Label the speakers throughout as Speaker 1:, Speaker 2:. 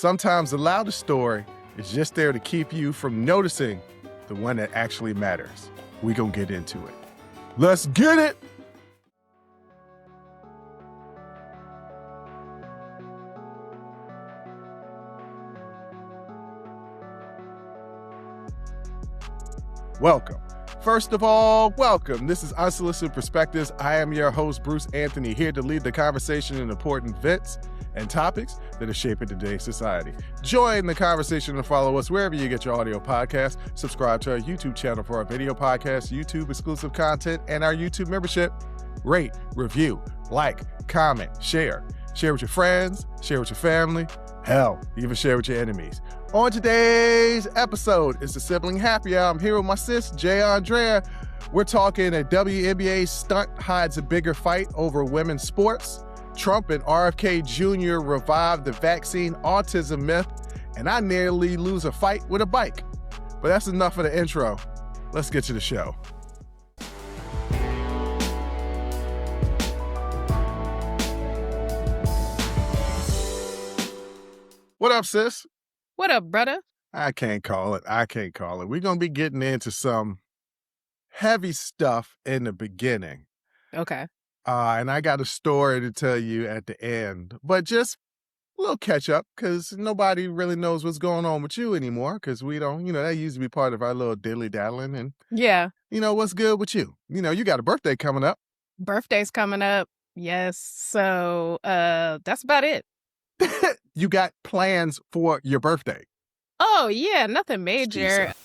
Speaker 1: Sometimes the loudest story is just there to keep you from noticing the one that actually matters. We gonna get into it. Let's get it! Welcome. First of all, welcome. This is Unsolicited Perspectives. I am your host, Bruce Anthony, here to lead the conversation in important events and topics that are shaping today's society. Join the conversation and follow us wherever you get your audio podcasts. Subscribe to our YouTube channel for our video podcasts, YouTube exclusive content, and our YouTube membership. Rate, review, like, comment, share. Share with your friends, share with your family, hell, even share with your enemies. On today's episode is the Sibling Happy Hour. I'm here with my sis, Aundrea. We're talking a WNBA Stunt hides a bigger fight over women's sports. Trump and RFK Jr. revived the vaccine-autism myth, and I nearly lose a fight with a bike. But that's enough of the intro. Let's get to the show. What up, sis?
Speaker 2: What up, brother?
Speaker 1: I can't call it. We're going to be getting into some heavy stuff in the beginning.
Speaker 2: Okay.
Speaker 1: And I got a story to tell you at the end. But just a little catch up, because nobody really knows what's going on with you anymore, because we don't, that used to be part of our little dilly-daddling. And,
Speaker 2: yeah.
Speaker 1: What's good with you? You got a birthday coming up.
Speaker 2: Birthday's coming up. Yes. So that's about it.
Speaker 1: You got plans for your birthday?
Speaker 2: Oh, yeah. Nothing major.
Speaker 1: Jesus.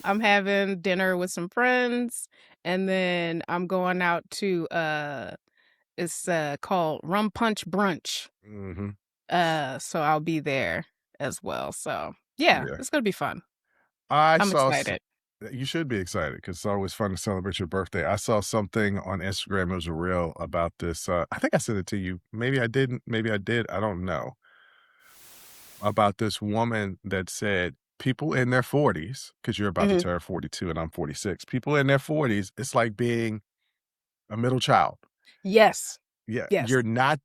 Speaker 2: I'm having dinner with some friends, and then I'm going out to, it's called Rum Punch Brunch.
Speaker 1: Mm-hmm.
Speaker 2: So I'll be there as well. So, yeah. It's going to be fun. I'm excited.
Speaker 1: You should be excited, because it's always fun to celebrate your birthday. I saw something on Instagram. It was a reel about this. I think I sent it to you. Maybe I didn't. Maybe I did. I don't know. About this woman that said people in their 40s, because you're about to turn 42 and I'm 46. People in their 40s, it's like being a middle child.
Speaker 2: Yes.
Speaker 1: Yeah.
Speaker 2: Yes.
Speaker 1: You're not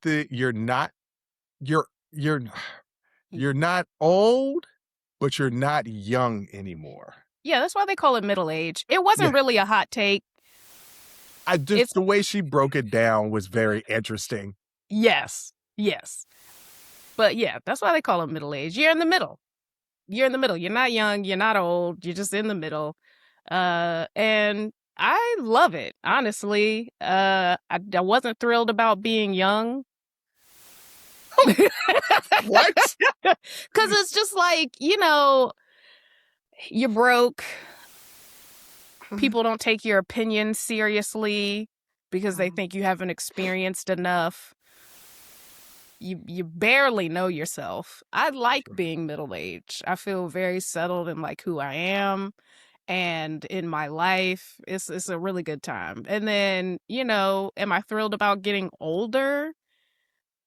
Speaker 1: old, but you're not young anymore.
Speaker 2: Yeah, that's why they call it middle age. It wasn't really a hot take.
Speaker 1: The way she broke it down was very interesting.
Speaker 2: Yes. But yeah, that's why they call it middle age. You're in the middle. You're not young. You're not old. You're just in the middle. And I love it, honestly. I wasn't thrilled about being young.
Speaker 1: What?
Speaker 2: Because it's just like, you're broke. People don't take your opinion seriously because they think you haven't experienced enough. You barely know yourself. I like being middle-aged. I feel very settled in like who I am and in my life. It's a really good time. And then, am I thrilled about getting older?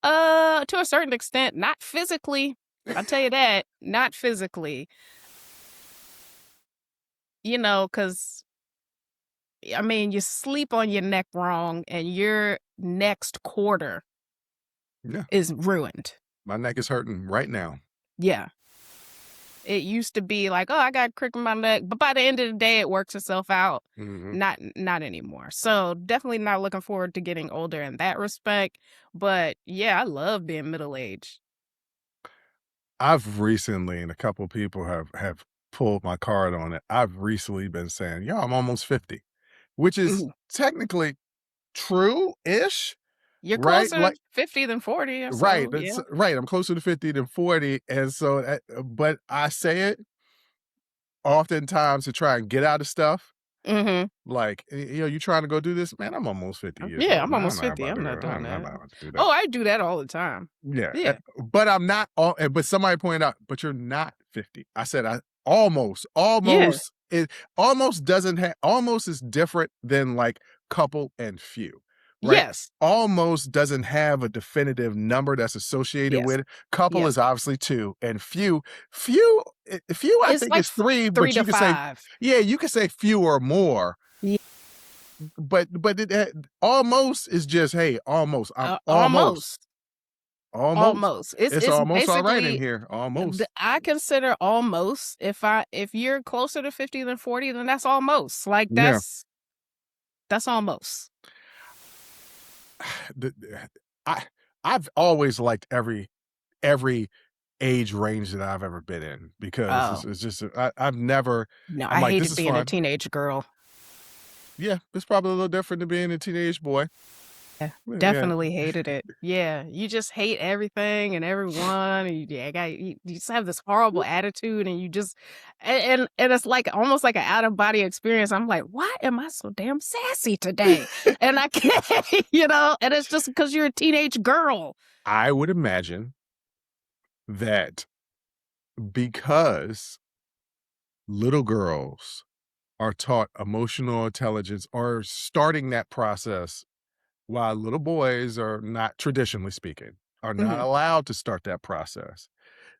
Speaker 2: To a certain extent, not physically. I'll tell you that, not physically. Because you sleep on your neck wrong and your next quarter is ruined.
Speaker 1: My neck is hurting right now.
Speaker 2: Yeah. It used to be like, oh, I got a crick in my neck. But by the end of the day, it works itself out.
Speaker 1: Mm-hmm.
Speaker 2: Not anymore. So definitely not looking forward to getting older in that respect. But yeah, I love being middle-aged.
Speaker 1: I've recently, and a couple of people have pulled my card on it. I've recently been saying, I'm almost 50, which is technically true-ish.
Speaker 2: You're closer to 50 than 40. So,
Speaker 1: right.
Speaker 2: Yeah.
Speaker 1: Right. I'm closer to 50 than 40. And so, but I say it oftentimes to try and get out of stuff.
Speaker 2: Mm-hmm.
Speaker 1: Like, you trying to go do this? Man, I'm almost 50 years old.
Speaker 2: Yeah, I'm almost 50. I'm not doing that. Oh, I do that all the time.
Speaker 1: Yeah. But I'm not, but somebody pointed out, but you're not 50. I said, almost is different than like couple and few. Right?
Speaker 2: Yes.
Speaker 1: Almost doesn't have a definitive number that's associated with it. Couple is obviously 2, and few I think is 3, but you can
Speaker 2: 5.
Speaker 1: say, you can say few or more.
Speaker 2: Yeah.
Speaker 1: But it almost is just, hey, almost. I'm almost. Almost.
Speaker 2: Almost.
Speaker 1: It's
Speaker 2: It's
Speaker 1: almost all right in
Speaker 2: basically
Speaker 1: here. Almost.
Speaker 2: I consider almost, if you're closer to 50 than 40, then that's almost. Like
Speaker 1: Yeah.
Speaker 2: that's almost.
Speaker 1: The- I've always liked every age range that I've ever been in because
Speaker 2: Oh,
Speaker 1: it's just I've never.
Speaker 2: no,
Speaker 1: I'm
Speaker 2: I
Speaker 1: like, this
Speaker 2: hated
Speaker 1: is
Speaker 2: being a
Speaker 1: fun.
Speaker 2: teenage girl.
Speaker 1: Yeah, it's probably a little different than being a teenage boy.
Speaker 2: Yeah,
Speaker 1: Yeah.
Speaker 2: definitely hated it. Yeah, you just hate everything and everyone. And you just have this horrible attitude, and you just and it's like almost like an out of body experience. I'm like, why am I so damn sassy today? And I can't, and it's just because you're a teenage girl.
Speaker 1: I would imagine that because little girls are taught emotional intelligence or starting that process while little boys are not, traditionally speaking, are not
Speaker 2: Mhm.
Speaker 1: allowed to start that process,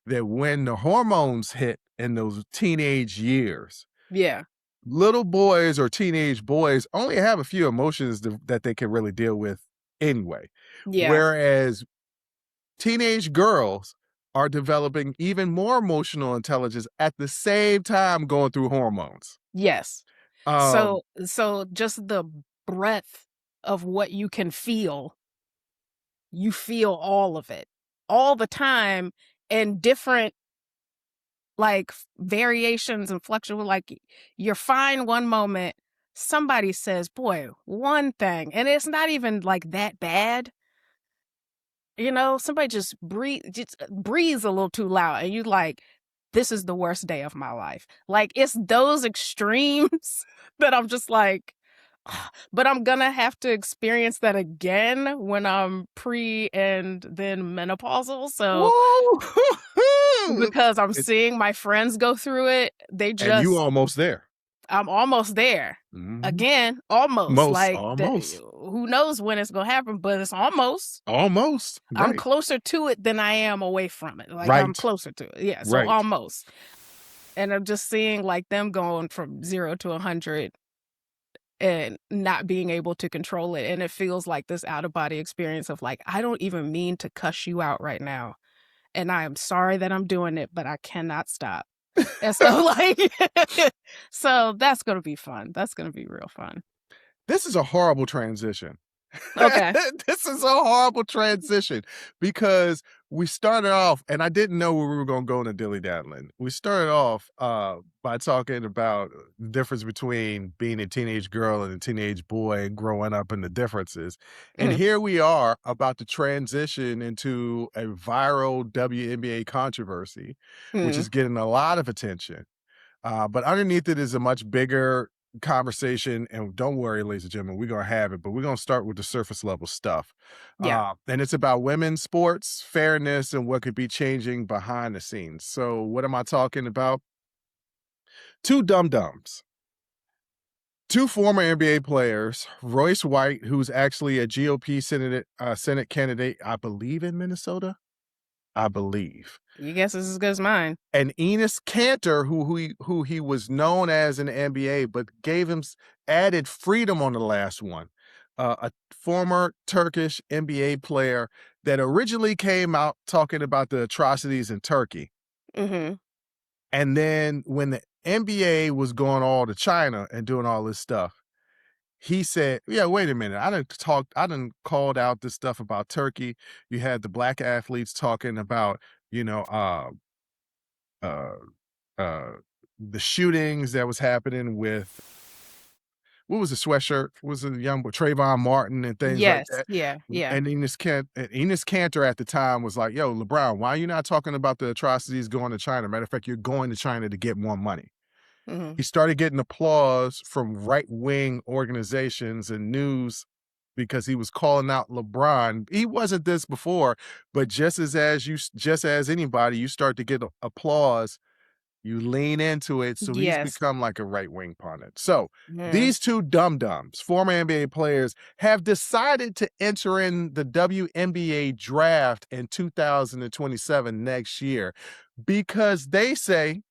Speaker 1: that when the hormones hit in those teenage years,
Speaker 2: Yeah,
Speaker 1: little boys or teenage boys only have a few emotions that they can really deal with anyway.
Speaker 2: yeah,
Speaker 1: Whereas teenage girls are developing even more emotional intelligence at the same time going through hormones.
Speaker 2: yes.
Speaker 1: Um,
Speaker 2: So just the breadth of what you feel all of it all the time, and different like variations and fluctuations. Like you're fine one moment, somebody says, boy, one thing, and it's not even like that bad. Somebody just breathes a little too loud, and you like, this is the worst day of my life. Like it's those extremes that I'm just like, but I'm gonna have to experience that again when I'm pre and then menopausal. So
Speaker 1: woo!
Speaker 2: because I'm
Speaker 1: It-
Speaker 2: seeing my friends go through it,
Speaker 1: and you almost there.
Speaker 2: I'm almost there.
Speaker 1: Mhm.
Speaker 2: Again, almost.
Speaker 1: Most,
Speaker 2: Like
Speaker 1: almost,
Speaker 2: who knows when it's gonna happen, but it's almost.
Speaker 1: almost.
Speaker 2: I'm
Speaker 1: Right,
Speaker 2: closer to it than I am away from it. Like I'm
Speaker 1: right,
Speaker 2: closer to it. Yeah, so
Speaker 1: right.
Speaker 2: almost. And I'm just seeing like them going from 0 to 100 and not being able to control it. And it feels like this out of body experience of like, I don't even mean to cuss you out right now. And I am sorry that I'm doing it, but I cannot stop. And so like, so that's going to be fun. That's going to be real fun.
Speaker 1: This is a horrible transition.
Speaker 2: Okay.
Speaker 1: This is a horrible transition because we started off, and I didn't know where we were going to go into dilly-daddling. We started off by talking about the difference between being a teenage girl and a teenage boy and growing up and the differences. And
Speaker 2: Mhm.
Speaker 1: here we are about to transition into a viral WNBA controversy, which
Speaker 2: Mhm.
Speaker 1: is getting a lot of attention. But underneath it is a much bigger conversation. And don't worry, ladies and gentlemen, we're going to have it, but we're going to start with the surface level stuff.
Speaker 2: Yeah.
Speaker 1: And it's about women's sports, fairness, and what could be changing behind the scenes. So, what am I talking about? Two dum-dums. Two former NBA players, Royce White, who's actually a GOP Senate candidate, I believe in Minnesota. I believe.
Speaker 2: You guess is as good as mine.
Speaker 1: And Enes Kanter, who he was known as in the NBA, but gave him added freedom on the last one. A former Turkish NBA player that originally came out talking about the atrocities in Turkey.
Speaker 2: Mhm.
Speaker 1: And then when the NBA was going all to China and doing all this stuff, he said, yeah, wait a minute. I done called out this stuff about Turkey. You had the black athletes talking about, you know, uh, uh, the shootings that was happening with what was the sweatshirt? Was it young boy Trayvon Martin and things like
Speaker 2: Yes.
Speaker 1: that?
Speaker 2: Yeah. Yeah.
Speaker 1: And Enes Kanter at the time was like, "Yo, LeBron, why are you not talking about the atrocities going to China? Matter of fact, you're going to China to get more money."
Speaker 2: Mhm.
Speaker 1: He started getting applause from right wing organizations and news because he was calling out LeBron. He wasn't this before, but just as anybody, you start to get applause, you lean into it, so he's
Speaker 2: Yes.
Speaker 1: become like a right-wing pundit. So,
Speaker 2: Mhm.
Speaker 1: these two dum-dums, former NBA players, have decided to enter in the WNBA draft in 2027 next year because they say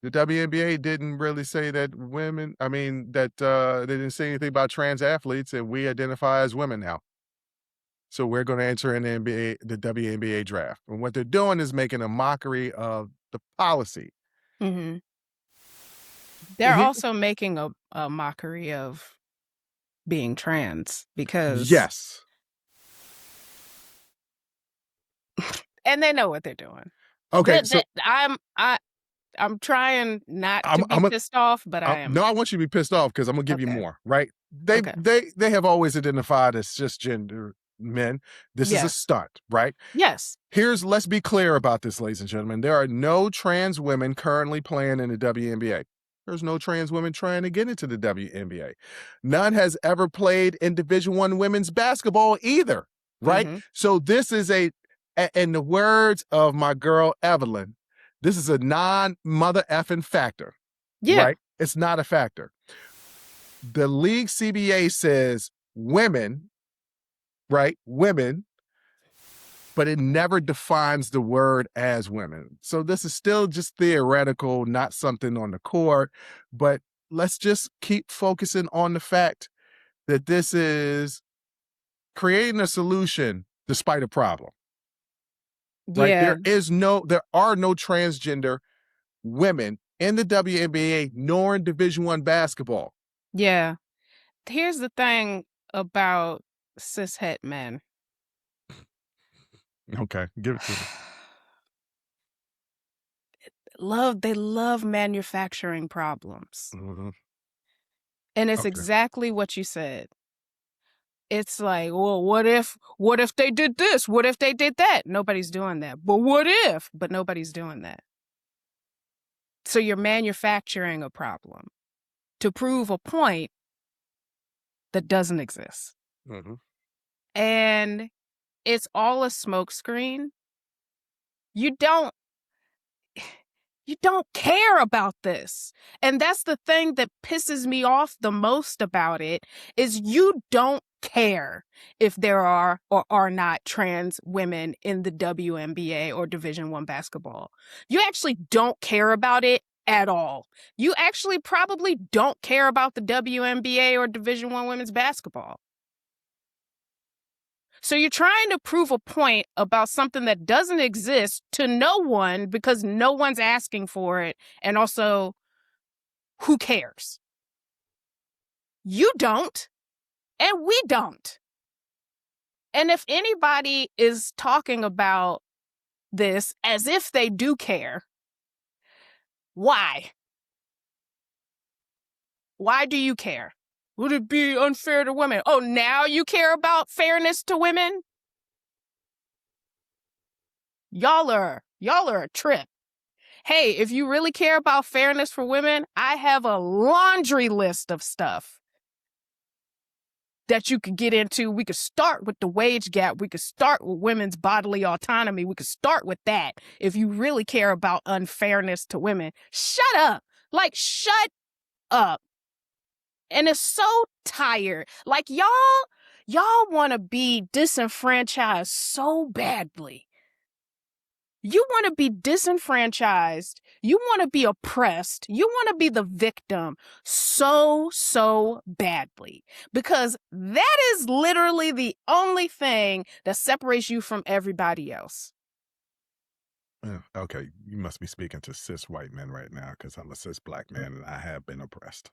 Speaker 1: the WNBA didn't really say that they didn't say anything about trans athletes, and we identify as women now. so we're going to enter in the WNBA draft. And what they're doing is making a mockery of the policy.
Speaker 2: Mm-hmm. They're also making a mockery of being trans because
Speaker 1: yes,
Speaker 2: and they know what they're doing.
Speaker 1: okay.
Speaker 2: I'm trying not to be pissed off, but I am.
Speaker 1: No, I want you to be pissed off because I'm gonna give you more. Right? They have always identified as cisgender men. This is a stunt, right?
Speaker 2: Yes.
Speaker 1: Let's be clear about this, ladies and gentlemen. There are no trans women currently playing in the WNBA. There's no trans women trying to get into the WNBA. None has ever played in Division I women's basketball either, right?
Speaker 2: Mm-hmm.
Speaker 1: So this is in the words of my girl Evelyn, this is a non-mother effing factor, right? It's not a factor. The league CBA says women, right? Women, but it never defines the word as women. So this is still just theoretical, not something on the court, but let's just keep focusing on the fact that this is creating a solution despite a problem. Right?
Speaker 2: Yeah.
Speaker 1: There are no transgender women in the WNBA nor in Division I basketball.
Speaker 2: Yeah. Here's the thing about cishet men.
Speaker 1: Okay, give it to me.
Speaker 2: They love manufacturing problems.
Speaker 1: Mm-hmm.
Speaker 2: And it's exactly what you said. It's like, well, what if they did this? What if they did that? Nobody's doing that. But what if? But nobody's doing that. So you're manufacturing a problem to prove a point that doesn't exist.
Speaker 1: Mm-hmm.
Speaker 2: And it's all a smokescreen. You don't care about this. And that's the thing that pisses me off the most about it is you don't care if there are or are not trans women in the WNBA or Division I basketball. You actually don't care about it at all. You actually probably don't care about the WNBA or Division I women's basketball. So you're trying to prove a point about something that doesn't exist to no one because no one's asking for it. And also, who cares? You don't, and we don't. And if anybody is talking about this as if they do care, why? Why do you care? Would it be unfair to women? Oh, now you care about fairness to women? Y'all are a trip. Hey, if you really care about fairness for women, I have a laundry list of stuff that you could get into. We could start with the wage gap. We could start with women's bodily autonomy. We could start with that. If you really care about unfairness to women, shut up. Like, shut up. And it's so tired. Like, y'all want to be disenfranchised so badly. You want to be disenfranchised. You want to be oppressed. You want to be the victim so badly. Because that is literally the only thing that separates you from everybody else.
Speaker 1: Okay, you must be speaking to cis white men right now because I'm a cis black man and I have been oppressed.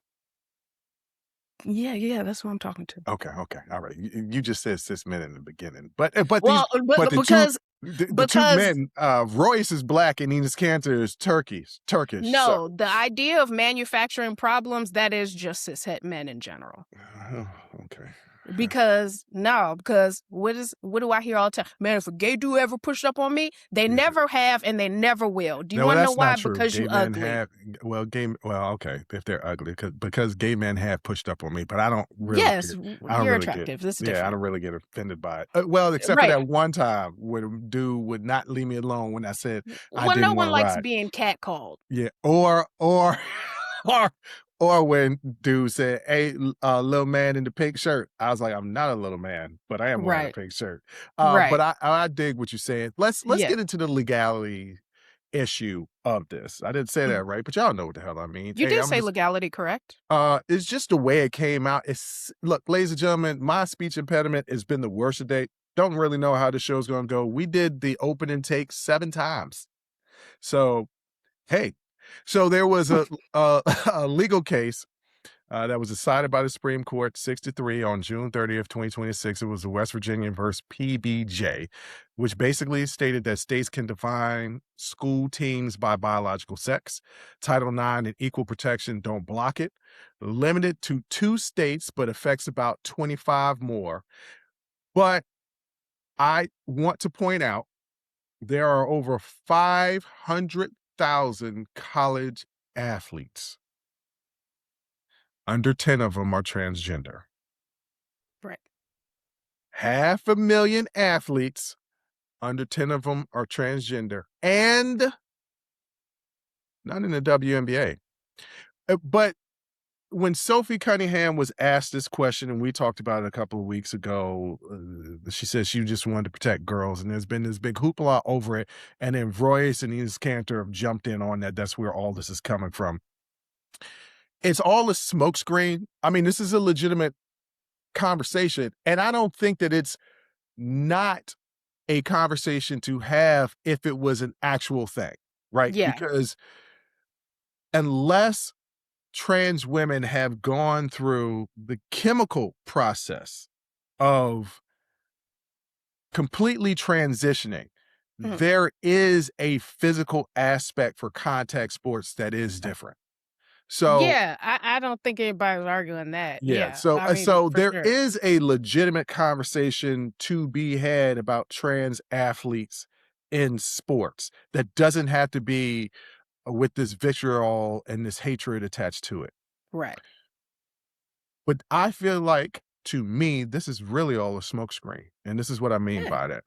Speaker 2: Yeah, that's who I'm talking to.
Speaker 1: Okay, all right. You just said cis men in the beginning, but
Speaker 2: because
Speaker 1: the two men, Royce is black and Enos Cantor is Turkish.
Speaker 2: No, the idea of manufacturing problems, that is just cishet men in general.
Speaker 1: Okay.
Speaker 2: Because what do I hear all the time? Man, if a gay dude ever pushed up on me, they never have and they never will. Do you want to know why? Because you ugly.
Speaker 1: Okay, if they're ugly, because gay men have pushed up on me, but I don't really.
Speaker 2: Yes, you're attractive. This is different.
Speaker 1: I don't really get offended by it. Except for that one time when a dude would not leave me alone when I said I didn't want to ride.
Speaker 2: No one likes being catcalled.
Speaker 1: Yeah, or when dude said, "Hey, little man in the pink shirt," I was like, "I'm not a little man, but I am wearing a pink shirt." But I dig what you're saying. Let's get into the legality issue of this. I didn't say that right, but y'all know what the hell I mean.
Speaker 2: You did say legality, correct?
Speaker 1: It's just the way it came out. Look, ladies and gentlemen, my speech impediment has been the worst to date. don't really know how the show's going to go. We did the opening take 7 times. So, hey, so there was a a legal case that was decided by the Supreme Court 6-3 on June 30th, 2026. It was the West Virginia versus PBJ, which basically stated that states can define school teams by biological sex. Title IX and equal protection don't block it. Limited to 2 states, but affects about 25 more. But I want to point out there are over 500,000 college athletes. Under 10 of them are transgender.
Speaker 2: Right.
Speaker 1: 500,000 athletes, under 10 of them are transgender, and not in the WNBA. But when Sophie Cunningham was asked this question, and we talked about it a couple of weeks ago, she said she just wanted to protect girls, and there's been this big hoopla over it, and then Royce and his Cantor have jumped in on that. That's where all this is coming from. It's all a smokescreen. I mean, this is a legitimate conversation, and I don't think that it's not a conversation to have if it was an actual thing, right?
Speaker 2: Yeah.
Speaker 1: Because unless trans women have gone through the chemical process of completely transitioning, there is a physical aspect for contact sports that is different. So
Speaker 2: yeah, I don't think anybody's arguing that.
Speaker 1: yeah,
Speaker 2: Yeah.
Speaker 1: so
Speaker 2: I mean,
Speaker 1: so
Speaker 2: for
Speaker 1: there
Speaker 2: sure.
Speaker 1: is a legitimate conversation to be had about trans athletes in sports that doesn't have to be with this vitriol and this hatred attached to it.
Speaker 2: Right.
Speaker 1: But I feel like, to me, this is really all a smokescreen, and this is what I mean
Speaker 2: Yeah.
Speaker 1: by that.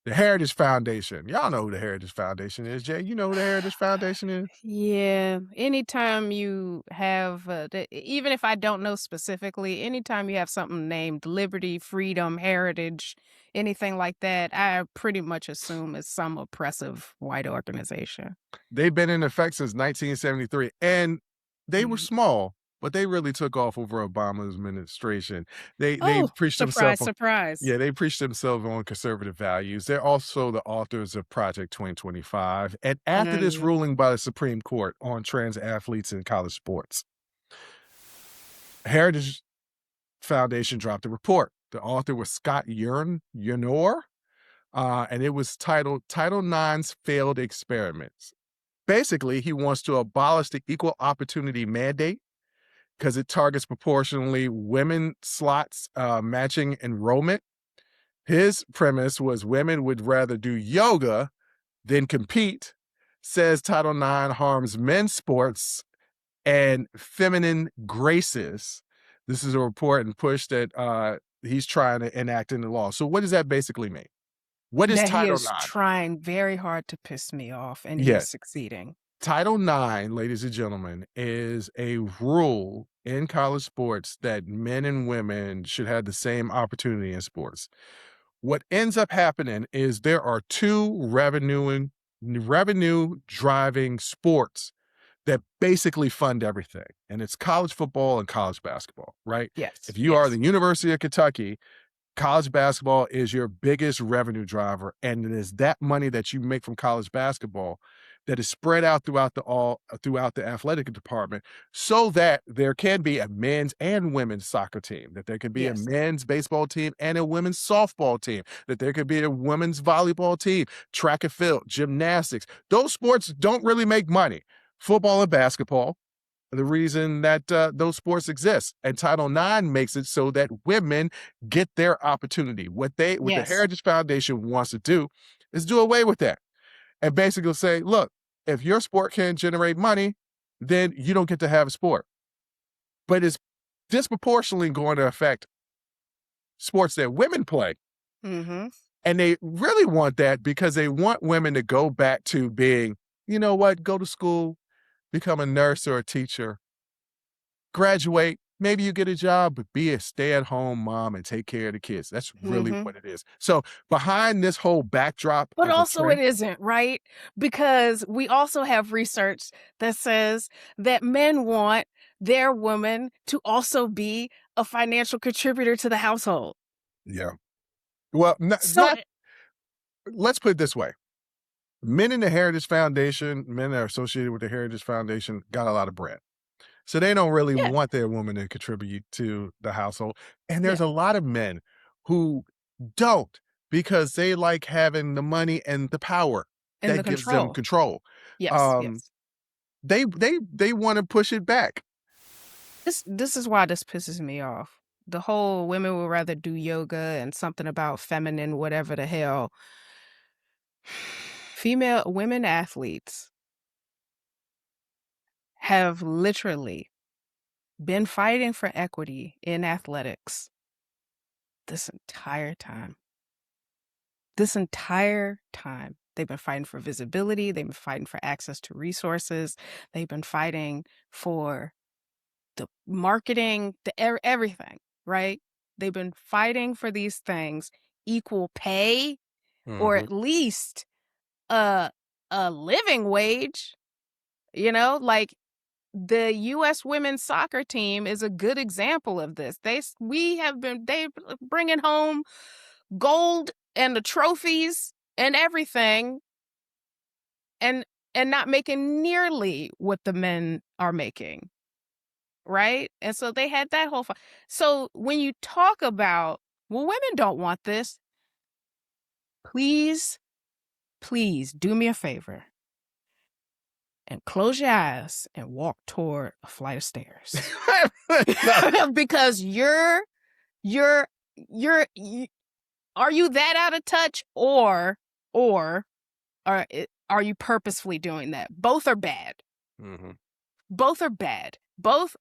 Speaker 1: The Heritage Foundation. Y'all know who the Heritage Foundation is, Jay. You know who the Heritage Foundation is?
Speaker 2: Yeah. Anytime you have, even if I don't know specifically, anytime you have something named liberty, freedom, heritage, anything like that, I pretty much assume it's some oppressive white organization.
Speaker 1: They've been in effect since 1973, and they were small, but they really took off over Obama's administration. They
Speaker 2: Oh,
Speaker 1: preached
Speaker 2: surprise,
Speaker 1: themselves on,
Speaker 2: surprise.
Speaker 1: yeah, they preached themselves on conservative values. They're also the authors of Project 2025. And after this ruling by the Supreme Court on trans athletes in college sports, Heritage Foundation dropped a report. The author was Scott Urnor, and it was titled Title IX's Failed Experiments. Basically, he wants to abolish the equal opportunity mandate because it targets proportionally women slots matching enrollment. His premise was women would rather do yoga than compete, says Title IX harms men's sports and feminine graces. This is a report and push that he's trying to enact into law. So what does that basically mean? What is
Speaker 2: That he
Speaker 1: Title
Speaker 2: is
Speaker 1: IX?
Speaker 2: trying very hard to piss me off, and
Speaker 1: Yeah.
Speaker 2: he's succeeding.
Speaker 1: Title IX, ladies and gentlemen, is a rule in college sports that men and women should have the same opportunity in sports. What ends up happening is there are 2 revenue driving sports that basically fund everything, and it's college football and college basketball, right?
Speaker 2: Yes.
Speaker 1: If you are the University of Kentucky, college basketball is your biggest revenue driver, and it is that money that you make from college basketball that is spread out throughout the athletic department, so that there can be a men's and women's soccer team, that there can be a men's baseball team and a women's softball team, that there could be a women's volleyball team, track and field, gymnastics. Those sports don't really make money. Football and basketball, the reason that those sports exist, and Title IX makes it so that women get their opportunity. What the Heritage Foundation wants to do is do away with that and basically say, look, if your sport can't generate money, then you don't get to have a sport. But it's disproportionately going to affect sports that women play.
Speaker 2: Mm-hmm.
Speaker 1: And they really want that because they want women to go back to being, you know what, go to school, become a nurse or a teacher, graduate, maybe you get a job, but be a stay-at-home mom and take care of the kids. That's really what it is. So behind this whole backdrop,
Speaker 2: But also it isn't, right? Because we also have research that says that men want their woman to also be a financial contributor to the household.
Speaker 1: Yeah. Well,
Speaker 2: So
Speaker 1: let's put it this way. Men in the Heritage Foundation, men that are associated with the Heritage Foundation, got a lot of bread. So they don't really
Speaker 2: yeah,
Speaker 1: want their woman to contribute to the household. And there's
Speaker 2: yeah,
Speaker 1: a lot of men who don't, because they like having the money and the power
Speaker 2: and the
Speaker 1: that gives them
Speaker 2: control.
Speaker 1: control.
Speaker 2: Yes,
Speaker 1: Um,
Speaker 2: yes.
Speaker 1: they want to push it back.
Speaker 2: This is why this pisses me off. The whole women would rather do yoga and something about feminine, whatever the hell. Women athletes have literally been fighting for equity in athletics this entire time. This entire time. They've been fighting for visibility. They've been fighting for access to resources. They've been fighting for the marketing, everything, right? They've been fighting for these things, equal pay, or
Speaker 1: Mhm.
Speaker 2: at least a living wage. You know, like the U.S. women's soccer team is a good example of this. They bringing home gold and the trophies and everything, and not making nearly what the men are making. Right? And so they had that whole so when you talk about, well, women don't want this, please do me a favor and close your eyes and walk toward a flight of stairs. Because you're are you that out of touch, or are you purposefully doing that? Both are bad.
Speaker 1: Mm-hmm.
Speaker 2: Both are bad. Both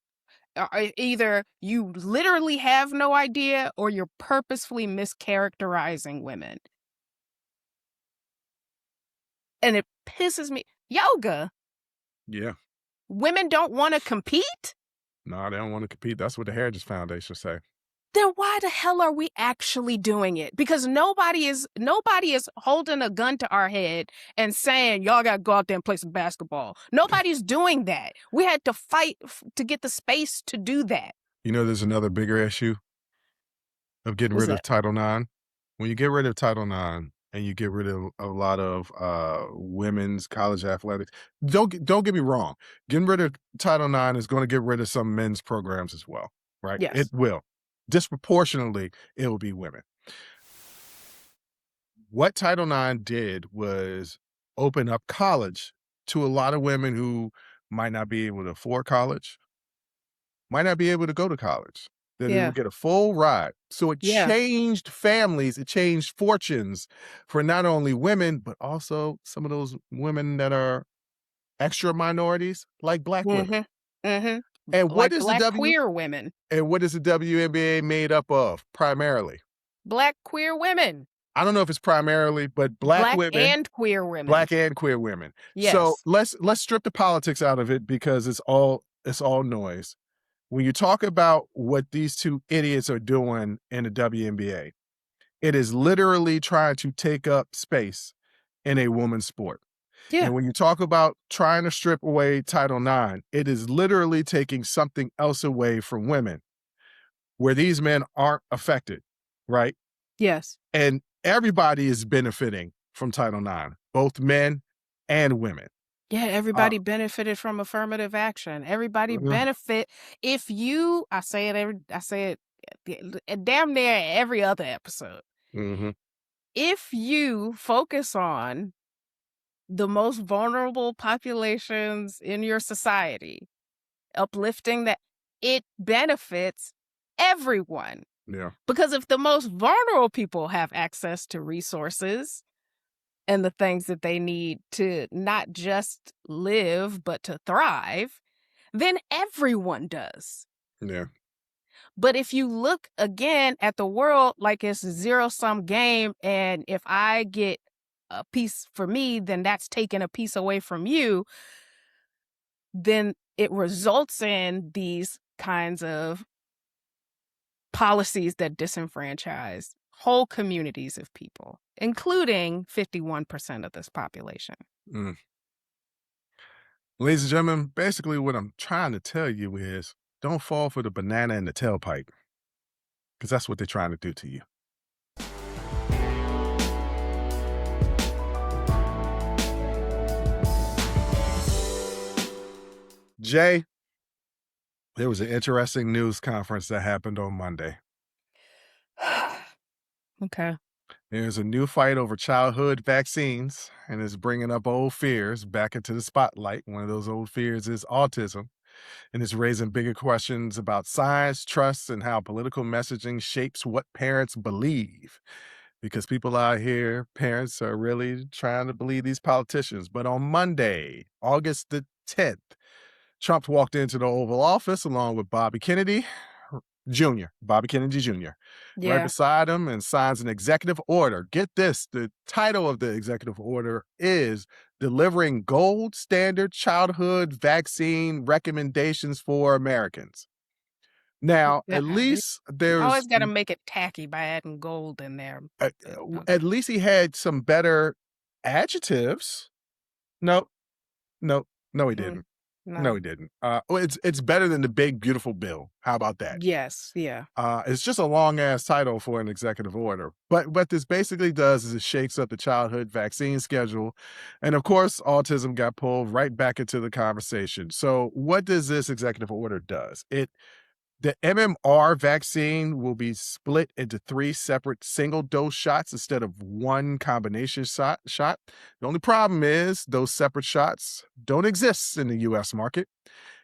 Speaker 2: either you literally have no idea or you're purposefully mischaracterizing women. And it pisses me. Yoga.
Speaker 1: Yeah.
Speaker 2: Women don't want to compete?
Speaker 1: No, they don't want to compete. That's what the Heritage Foundation say.
Speaker 2: Then why the hell are we actually doing it? Because nobody is holding a gun to our head and saying, y'all got to go out there and play some basketball. Nobody's doing that. We had to fight to get the space to do that.
Speaker 1: You know, there's another bigger issue of getting
Speaker 2: What's
Speaker 1: rid of
Speaker 2: that?
Speaker 1: Title IX. When you get rid of Title IX and you get rid of a lot of women's college athletics, don't get me wrong. Getting rid of Title IX is going to get rid of some men's programs as well, right?
Speaker 2: Yes.
Speaker 1: It will. Disproportionately, it will be women. What Title IX did was open up college to a lot of women who might not be able to afford college, might not be able to go to college. That they
Speaker 2: Yeah.
Speaker 1: would get a full ride. So it
Speaker 2: Yeah.
Speaker 1: changed families, it changed fortunes for not only women, but also some of those women that are extra minorities, like Black women.
Speaker 2: Mm-hmm.
Speaker 1: And what
Speaker 2: Like
Speaker 1: is
Speaker 2: Black queer women.
Speaker 1: and what is the WNBA made up of primarily?
Speaker 2: Black queer women.
Speaker 1: I don't know if it's primarily, but Black women.
Speaker 2: And queer women.
Speaker 1: Black and queer women.
Speaker 2: Yes.
Speaker 1: So let's strip the politics out of it, because it's all noise. When you talk about what these two idiots are doing in the WNBA, it is literally trying to take up space in a woman's sport.
Speaker 2: Yeah.
Speaker 1: And when you talk about trying to strip away Title IX, it is literally taking something else away from women where these men aren't affected, right?
Speaker 2: Yes.
Speaker 1: And everybody is benefiting from Title IX, both men and women.
Speaker 2: Yeah, everybody benefited from affirmative action. Everybody benefit if you. I say it damn near every other episode.
Speaker 1: Mm-hmm.
Speaker 2: If you focus on the most vulnerable populations in your society, uplifting that, it benefits everyone.
Speaker 1: Yeah.
Speaker 2: Because if the most vulnerable people have access to resources and the things that they need to not just live, but to thrive, then everyone does.
Speaker 1: Yeah.
Speaker 2: But if you look again at the world like it's a zero-sum game, and if I get a piece for me, then that's taking a piece away from you, then it results in these kinds of policies that disenfranchise whole communities of people, including 51% of this population.
Speaker 1: Mm. Ladies and gentlemen, basically what I'm trying to tell you is don't fall for the banana in the tailpipe, because that's what they're trying to do to you. Jay, there was an interesting news conference that happened on Monday.
Speaker 2: Okay.
Speaker 1: There's a new fight over childhood vaccines, and it's bringing up old fears back into the spotlight. One of those old fears is autism, and it's raising bigger questions about science, trust, and how political messaging shapes what parents believe. Because people out here, parents are really trying to believe these politicians. But on Monday, August the 10th, Trump walked into the Oval Office along with Bobby Kennedy Jr., right
Speaker 2: Yeah.
Speaker 1: beside him, and signs an executive order. Get this, the title of the executive order is Delivering Gold Standard Childhood Vaccine Recommendations for Americans. Now,
Speaker 2: Yeah.
Speaker 1: at least
Speaker 2: You
Speaker 1: there's
Speaker 2: always got to make it tacky by adding gold in there. Okay.
Speaker 1: at least he had some better adjectives. No, no, no, he didn't. No,
Speaker 2: No.
Speaker 1: he didn't. Well, it's better than the big beautiful bill. How about that?
Speaker 2: Yes. Yeah.
Speaker 1: It's just a long ass title for an executive order. But what this basically does is it shakes up the childhood vaccine schedule. And of course, autism got pulled right back into the conversation. So what does this executive order does? The MMR vaccine will be split into 3 separate single dose shots instead of one combination shot. The only problem is those separate shots don't exist in the US market.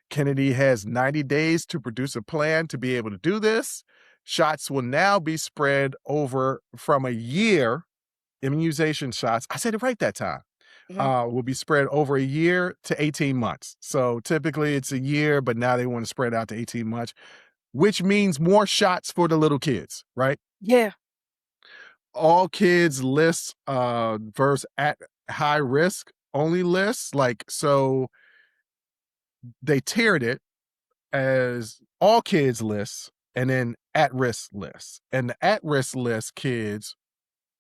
Speaker 1: Kennedy has 90 days to produce a plan to be able to do this. Shots will now be spread over from a year. Immunization shots, I said it right that time, will be spread over a year to 18 months. So typically it's a year, but now they want to spread out to 18 months, which means more shots for the little kids, right?
Speaker 2: Yeah.
Speaker 1: All kids lists versus at high risk only lists. Like, so they tiered it as all kids lists and then at-risk lists. And the at-risk list kids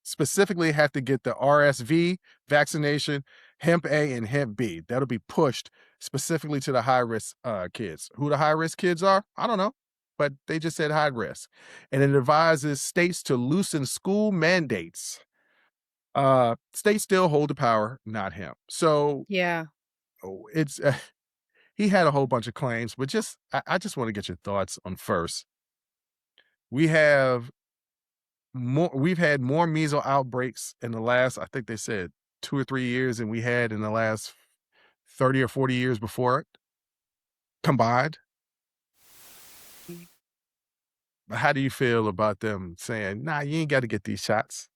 Speaker 1: specifically have to get the RSV vaccination, Hemp A and Hemp B. That'll be pushed specifically to the high-risk kids. Who the high-risk kids are, I don't know, but they just said high risk. And it advises states to loosen school mandates. States still hold the power, not him. So
Speaker 2: Yeah.
Speaker 1: it's he had a whole bunch of claims, but I just want to get your thoughts on first. We've had more measles outbreaks in the last, I think they said 2 or 3 years than we had in the last 30 or 40 years before it combined. But how do you feel about them saying, nah, you ain't got to get these shots?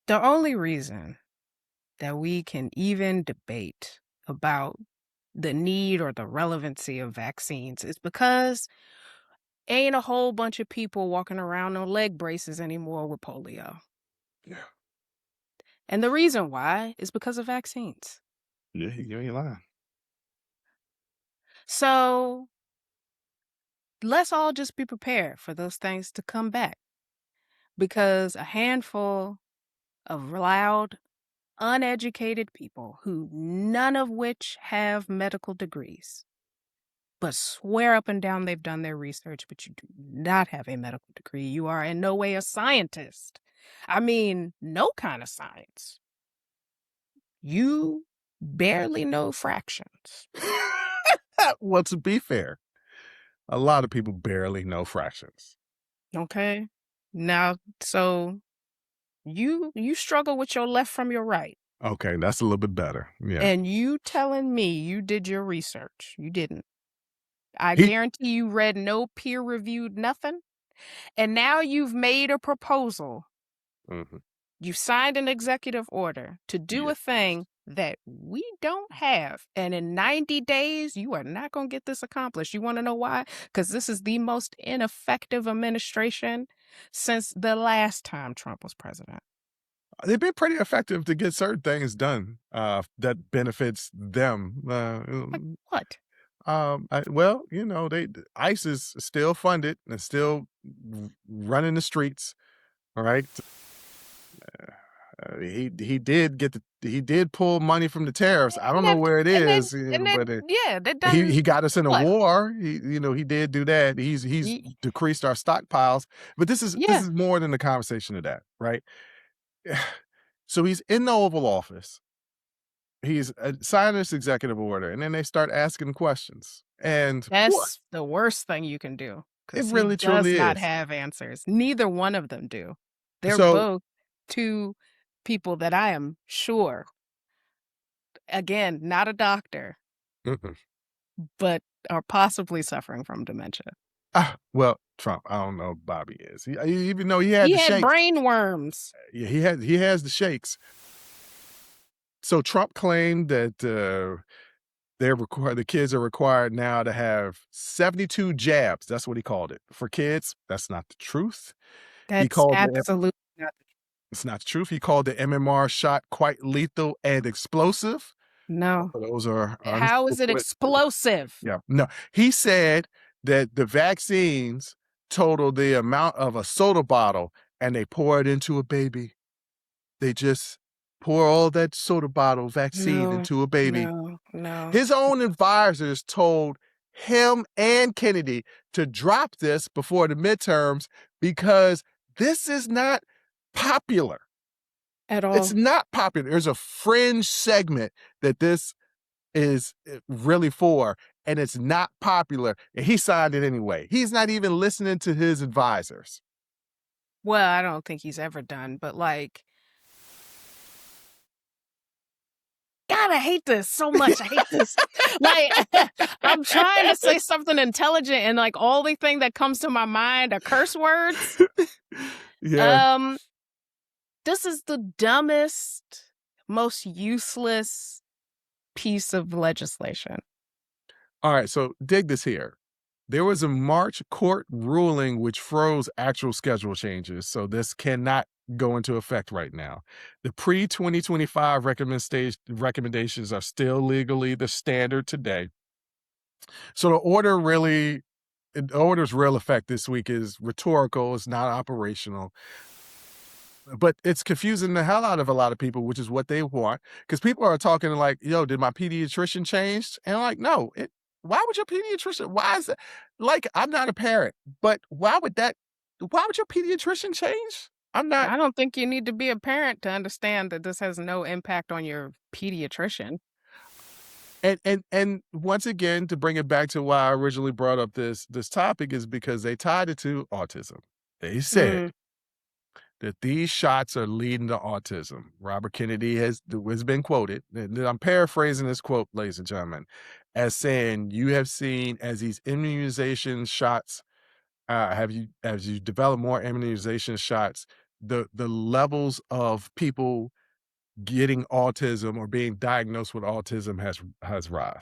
Speaker 2: The only reason that we can even debate about the need or the relevancy of vaccines is because ain't a whole bunch of people walking around on leg braces anymore with polio.
Speaker 1: Yeah.
Speaker 2: And the reason why is because of vaccines.
Speaker 1: Yeah, you ain't lying.
Speaker 2: So let's all just be prepared for those things to come back, because a handful of loud, uneducated people, who none of which have medical degrees, but swear up and down they've done their research, but you do not have a medical degree. You are in no way a scientist. I mean, no kind of science. You barely know fractions.
Speaker 1: Well, to be fair, a lot of people barely know fractions.
Speaker 2: Okay. Now, so you struggle with your left from your right.
Speaker 1: Okay, that's a little bit better. Yeah.
Speaker 2: And you telling me you did your research. You didn't. I
Speaker 1: He-
Speaker 2: guarantee you read no peer-reviewed nothing. And now you've made a proposal.
Speaker 1: Mhm.
Speaker 2: You've signed an executive order to do
Speaker 1: Yeah.
Speaker 2: a thing that we don't have. And in 90 days, you are not going to get this accomplished. You want to know why? Because this is the most ineffective administration since the last time Trump was president.
Speaker 1: They've been pretty effective to get certain things done that benefits them.
Speaker 2: Like what?
Speaker 1: Well, you know, ICE is still funded and still running the streets. All right. He did pull money from the tariffs. I don't know where it is, but
Speaker 2: yeah, they done
Speaker 1: he got us in a
Speaker 2: what?
Speaker 1: war. He did do that. He's
Speaker 2: Ye-
Speaker 1: decreased our stockpiles. But this
Speaker 2: Yeah.
Speaker 1: is more than the conversation of that, right? So he's in the Oval Office he's signed this executive order, and then they start asking questions. And
Speaker 2: That's the worst thing you can do
Speaker 1: it
Speaker 2: because he
Speaker 1: really
Speaker 2: does
Speaker 1: truly
Speaker 2: not
Speaker 1: is.
Speaker 2: have answers. Neither one of them do. They're
Speaker 1: So,
Speaker 2: both two people that I am sure, again, not a doctor,
Speaker 1: mm-mm.
Speaker 2: but are possibly suffering from dementia.
Speaker 1: Well, Trump, I don't know if Bobby is. Even though he had
Speaker 2: He
Speaker 1: the
Speaker 2: had
Speaker 1: shakes.
Speaker 2: brain worms.
Speaker 1: Yeah, he has the shakes. So Trump claimed that the kids are required now to have 72 jabs. That's what he called it for kids. That's not the truth. He
Speaker 2: That's
Speaker 1: called it.
Speaker 2: absolutely not.
Speaker 1: It's not the truth. He called the MMR shot quite lethal and explosive.
Speaker 2: No.
Speaker 1: Those are
Speaker 2: How is it explosive?
Speaker 1: Yeah. No, he said that the vaccines total the amount of a soda bottle and they pour it into a baby. They just pour all that soda bottle vaccine
Speaker 2: No,
Speaker 1: into a baby.
Speaker 2: no.
Speaker 1: His own advisors told him and Kennedy to drop this before the midterms because this is not popular.
Speaker 2: At all.
Speaker 1: It's not popular. There's a fringe segment that this is really for, and it's not popular. And he signed it anyway. He's not even listening to his advisors.
Speaker 2: Well, I don't think he's ever done, but like, God, I hate this so much. I hate this. Like, I'm trying to say something intelligent, and like, only thing that comes to my mind are curse words.
Speaker 1: Yeah.
Speaker 2: This is the dumbest, most useless piece of legislation.
Speaker 1: All right, so dig this here. There was a March court ruling which froze actual schedule changes, so this cannot go into effect right now. The pre-2025 recommendations are still legally the standard today. So the order's real effect this week is rhetorical, it's not operational. But it's confusing the hell out of a lot of people, which is what they want. Because people are talking like, yo, did my pediatrician change? And I'm like, no, why would your pediatrician, why is that? Like, I'm not a parent, but why would your pediatrician change? I'm not.
Speaker 2: I don't think you need to be a parent to understand that this has no impact on your pediatrician.
Speaker 1: And once again, to bring it back to why I originally brought up this topic is because they tied it to autism. They said that these shots are leading to autism. Robert Kennedy has been quoted, and I'm paraphrasing this quote, ladies and gentlemen, as saying, "You have seen as these immunization shots, as you develop more immunization shots, the levels of people getting autism or being diagnosed with autism has risen."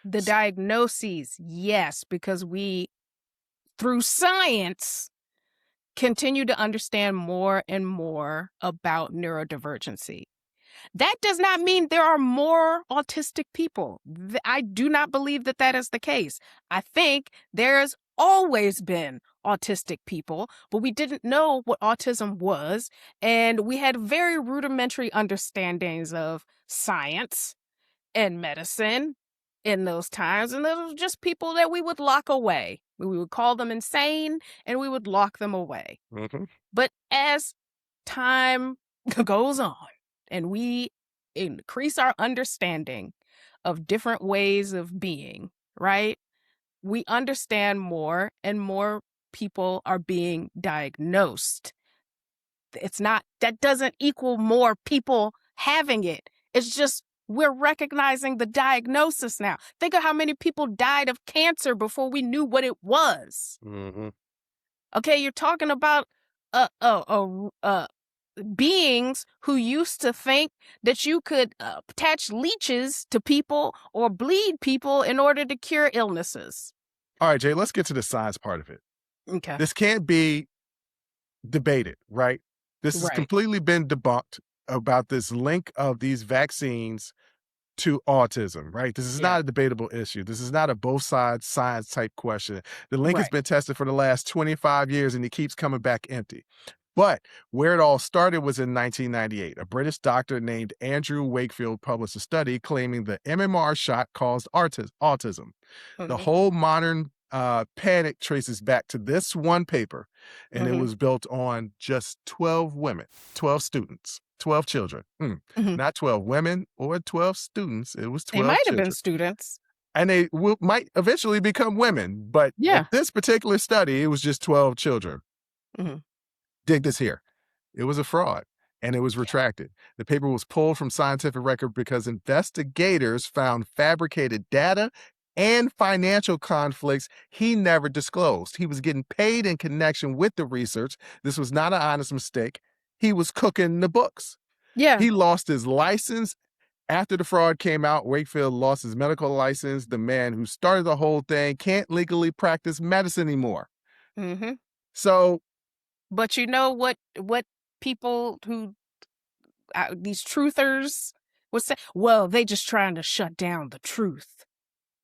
Speaker 2: The diagnoses, yes, because we, through science, continue to understand more and more about neurodivergency. That does not mean there are more autistic people. I do not believe that that is the case. I think there's always been autistic people, but we didn't know what autism was, and we had very rudimentary understandings of science and medicine in those times, and those were just people that we would lock away. We would call them insane, and we would lock them away.
Speaker 1: Mm-hmm.
Speaker 2: But as time goes on, and we increase our understanding of different ways of being, right? We understand more and more people are being diagnosed. That doesn't equal more people having it. It's just we're recognizing the diagnosis now. Think of how many people died of cancer before we knew what it was.
Speaker 1: Mm-hmm.
Speaker 2: Okay, you're talking about beings who used to think that you could attach leeches to people or bleed people in order to cure illnesses.
Speaker 1: All right, Jay, let's get to the science part of it.
Speaker 2: Okay.
Speaker 1: This can't be debated, right? This has completely been debunked about this link of these vaccines to autism, right? This is not a debatable issue. This is not a both sides science type question. The link has been tested for the last 25 years and it keeps coming back empty. But where it all started was in 1998. A British doctor named Andrew Wakefield published a study claiming the MMR shot caused autism. The whole modern panic traces back to this one paper, and it was built on just 12 women, 12 students. 12 children.
Speaker 2: Mhm.
Speaker 1: Not 12 women or 12 students. It was
Speaker 2: They
Speaker 1: 12
Speaker 2: might have been
Speaker 1: children.
Speaker 2: students.
Speaker 1: And they might eventually become women. But at
Speaker 2: Yeah.
Speaker 1: this particular study, it was just 12 children.
Speaker 2: Mhm.
Speaker 1: Dig this here. It was a fraud and it was retracted. The paper was pulled from scientific record because investigators found fabricated data and financial conflicts he never disclosed. He was getting paid in connection with the research. This was not an honest mistake. He was cooking the books.
Speaker 2: Yeah.
Speaker 1: He lost his license. After the fraud came out, Wakefield lost his medical license. The man who started the whole thing can't legally practice medicine anymore.
Speaker 2: Mm-hmm.
Speaker 1: So,
Speaker 2: But you know what people who these truthers would say? Well, they just trying to shut down the truth.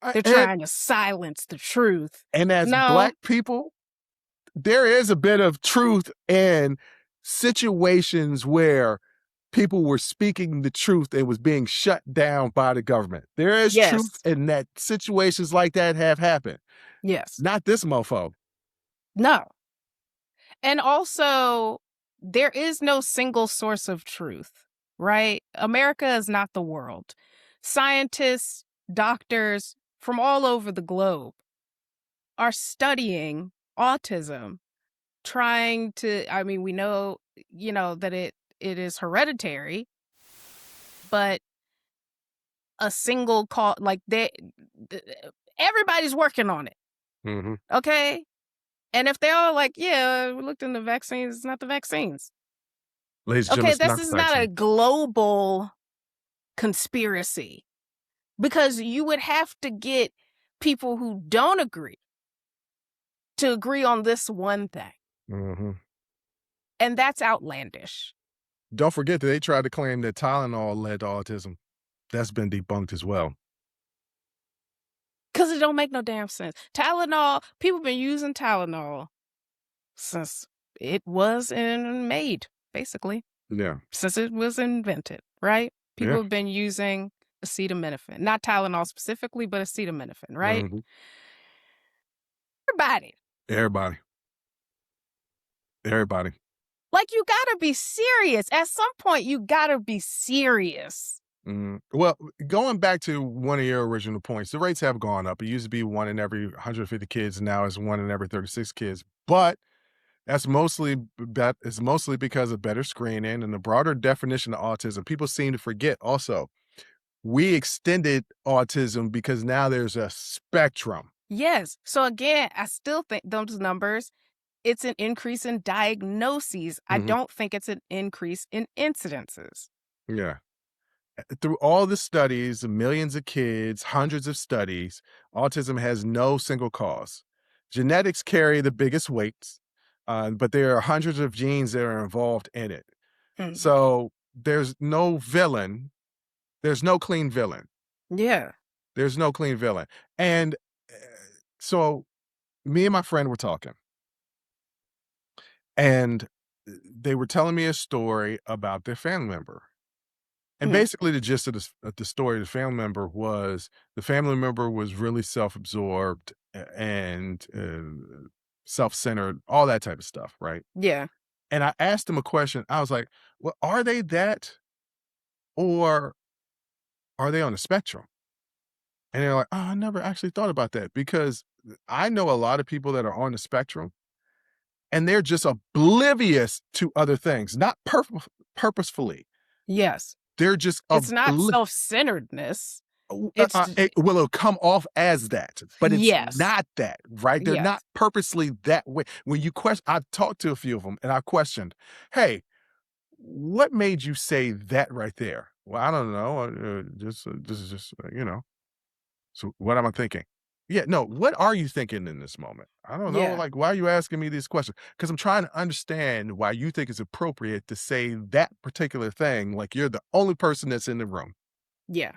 Speaker 2: They're
Speaker 1: and,
Speaker 2: trying to silence the truth.
Speaker 1: and as
Speaker 2: No.
Speaker 1: Black people, there is a bit of truth in situations where people were speaking the truth and was being shut down by the government. There is truth
Speaker 2: Yes.
Speaker 1: in that situations like that have happened.
Speaker 2: Yes.
Speaker 1: Not this mofo.
Speaker 2: No. And also, there is no single source of truth, right? America is not the world. Scientists, doctors from all over the globe are studying autism, trying to, I mean, we know, that it is hereditary, but a single call, like everybody's working on it.
Speaker 1: Mm-hmm.
Speaker 2: Okay. And if they're all like, yeah, we looked into vaccines, it's not the vaccines.
Speaker 1: Ladies and
Speaker 2: Okay,
Speaker 1: gentlemen,
Speaker 2: this is not a global conspiracy, because you would have to get people who don't agree to agree on this one thing.
Speaker 1: Mm-hmm.
Speaker 2: And that's outlandish.
Speaker 1: Don't forget that they tried to claim that Tylenol led to autism. That's been debunked as well.
Speaker 2: Because it don't make no damn sense. Tylenol, people been using Tylenol since it was made, basically.
Speaker 1: Yeah.
Speaker 2: Since it was invented, right? People
Speaker 1: Yeah.
Speaker 2: have been using acetaminophen. Not Tylenol specifically, but acetaminophen, right?
Speaker 1: Mm-hmm.
Speaker 2: Everybody.
Speaker 1: Everybody.
Speaker 2: Like, you gotta be serious. At some point, you gotta be serious.
Speaker 1: Well, going back to one of your original points, the rates have gone up. It used to be 1 in every 150 kids. Now it's 1 in every 36 kids. But that's mostly because of better screening and the broader definition of autism. People seem to forget also, we extended autism because now there's a spectrum.
Speaker 2: Yes. So again, I still think those numbers, it's an increase in diagnoses. I don't think it's an increase in incidences.
Speaker 1: Yeah. Through all the studies, millions of kids, hundreds of studies, autism has no single cause. Genetics carry the biggest weights, but there are hundreds of genes that are involved in it.
Speaker 2: Hmm.
Speaker 1: So there's no villain. There's no clean villain.
Speaker 2: Yeah.
Speaker 1: There's no clean villain. And so me and my friend were talking, and they were telling me a story about their family member. And basically the gist of the story of the family member was really self-absorbed and self-centered, all that type of stuff, right?
Speaker 2: Yeah.
Speaker 1: And I asked him a question. I was like, well, are they that, or are they on the spectrum? And they're like, oh, I never actually thought about that, because I know a lot of people that are on the spectrum and they're just oblivious to other things, not purposefully.
Speaker 2: Yes.
Speaker 1: They're just
Speaker 2: It's not self-centeredness.
Speaker 1: it'll come off as that, but it's
Speaker 2: Yes.
Speaker 1: not that, right? They're
Speaker 2: Yes.
Speaker 1: not purposely that way. When you question, I've talked to a few of them and I questioned, hey, what made you say that right there? Well, I don't know. This is just, so what am I thinking? Yeah, no, what are you thinking in this moment? I don't know.
Speaker 2: Yeah.
Speaker 1: Like, why are you asking me these questions? Because I'm trying to understand why you think it's appropriate to say that particular thing, like you're the only person that's in the room.
Speaker 2: Yeah.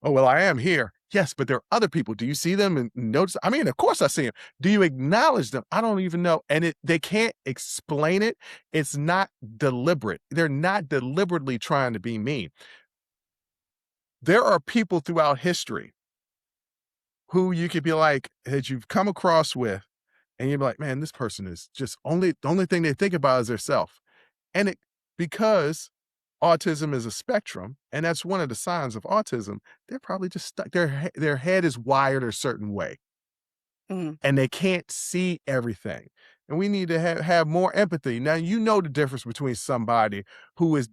Speaker 1: Oh, well, I am here. Yes, but there are other people. Do you see them and notice? I mean, of course I see them. Do you acknowledge them? I don't even know. And they can't explain it. It's not deliberate. They're not deliberately trying to be mean. There are people throughout history who you could be like, that you've come across with, and you'd be like, man, this person is just the only thing they think about is their self. And because autism is a spectrum, and that's one of the signs of autism. They're probably just stuck. Their head is wired a certain way,
Speaker 2: Mm.
Speaker 1: and they can't see everything. And we need to have more empathy. Now, you know the difference between somebody who is,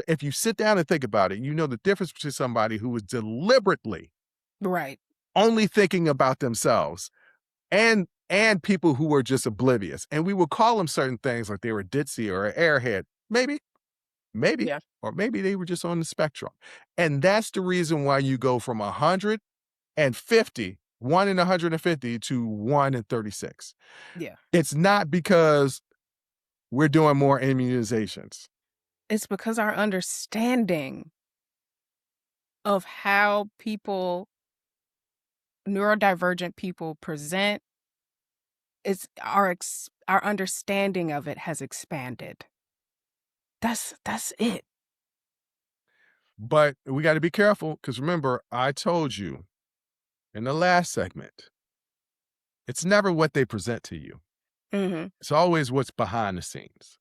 Speaker 1: if you sit down and think about it, you know the difference between somebody who is deliberately
Speaker 2: Right.
Speaker 1: only thinking about themselves and people who were just oblivious. And we would call them certain things like they were ditzy or an airhead. Maybe,
Speaker 2: Yeah.
Speaker 1: or maybe they were just on the spectrum. And that's the reason why you go from 150, 1 in 150 to 1 in 36.
Speaker 2: Yeah.
Speaker 1: It's not because we're doing more immunizations.
Speaker 2: It's because our understanding of how neurodivergent people present, our understanding of it has expanded. That's it.
Speaker 1: But we got to be careful because remember, I told you in the last segment, it's never what they present to you.
Speaker 2: Mm-hmm.
Speaker 1: It's always what's behind the scenes.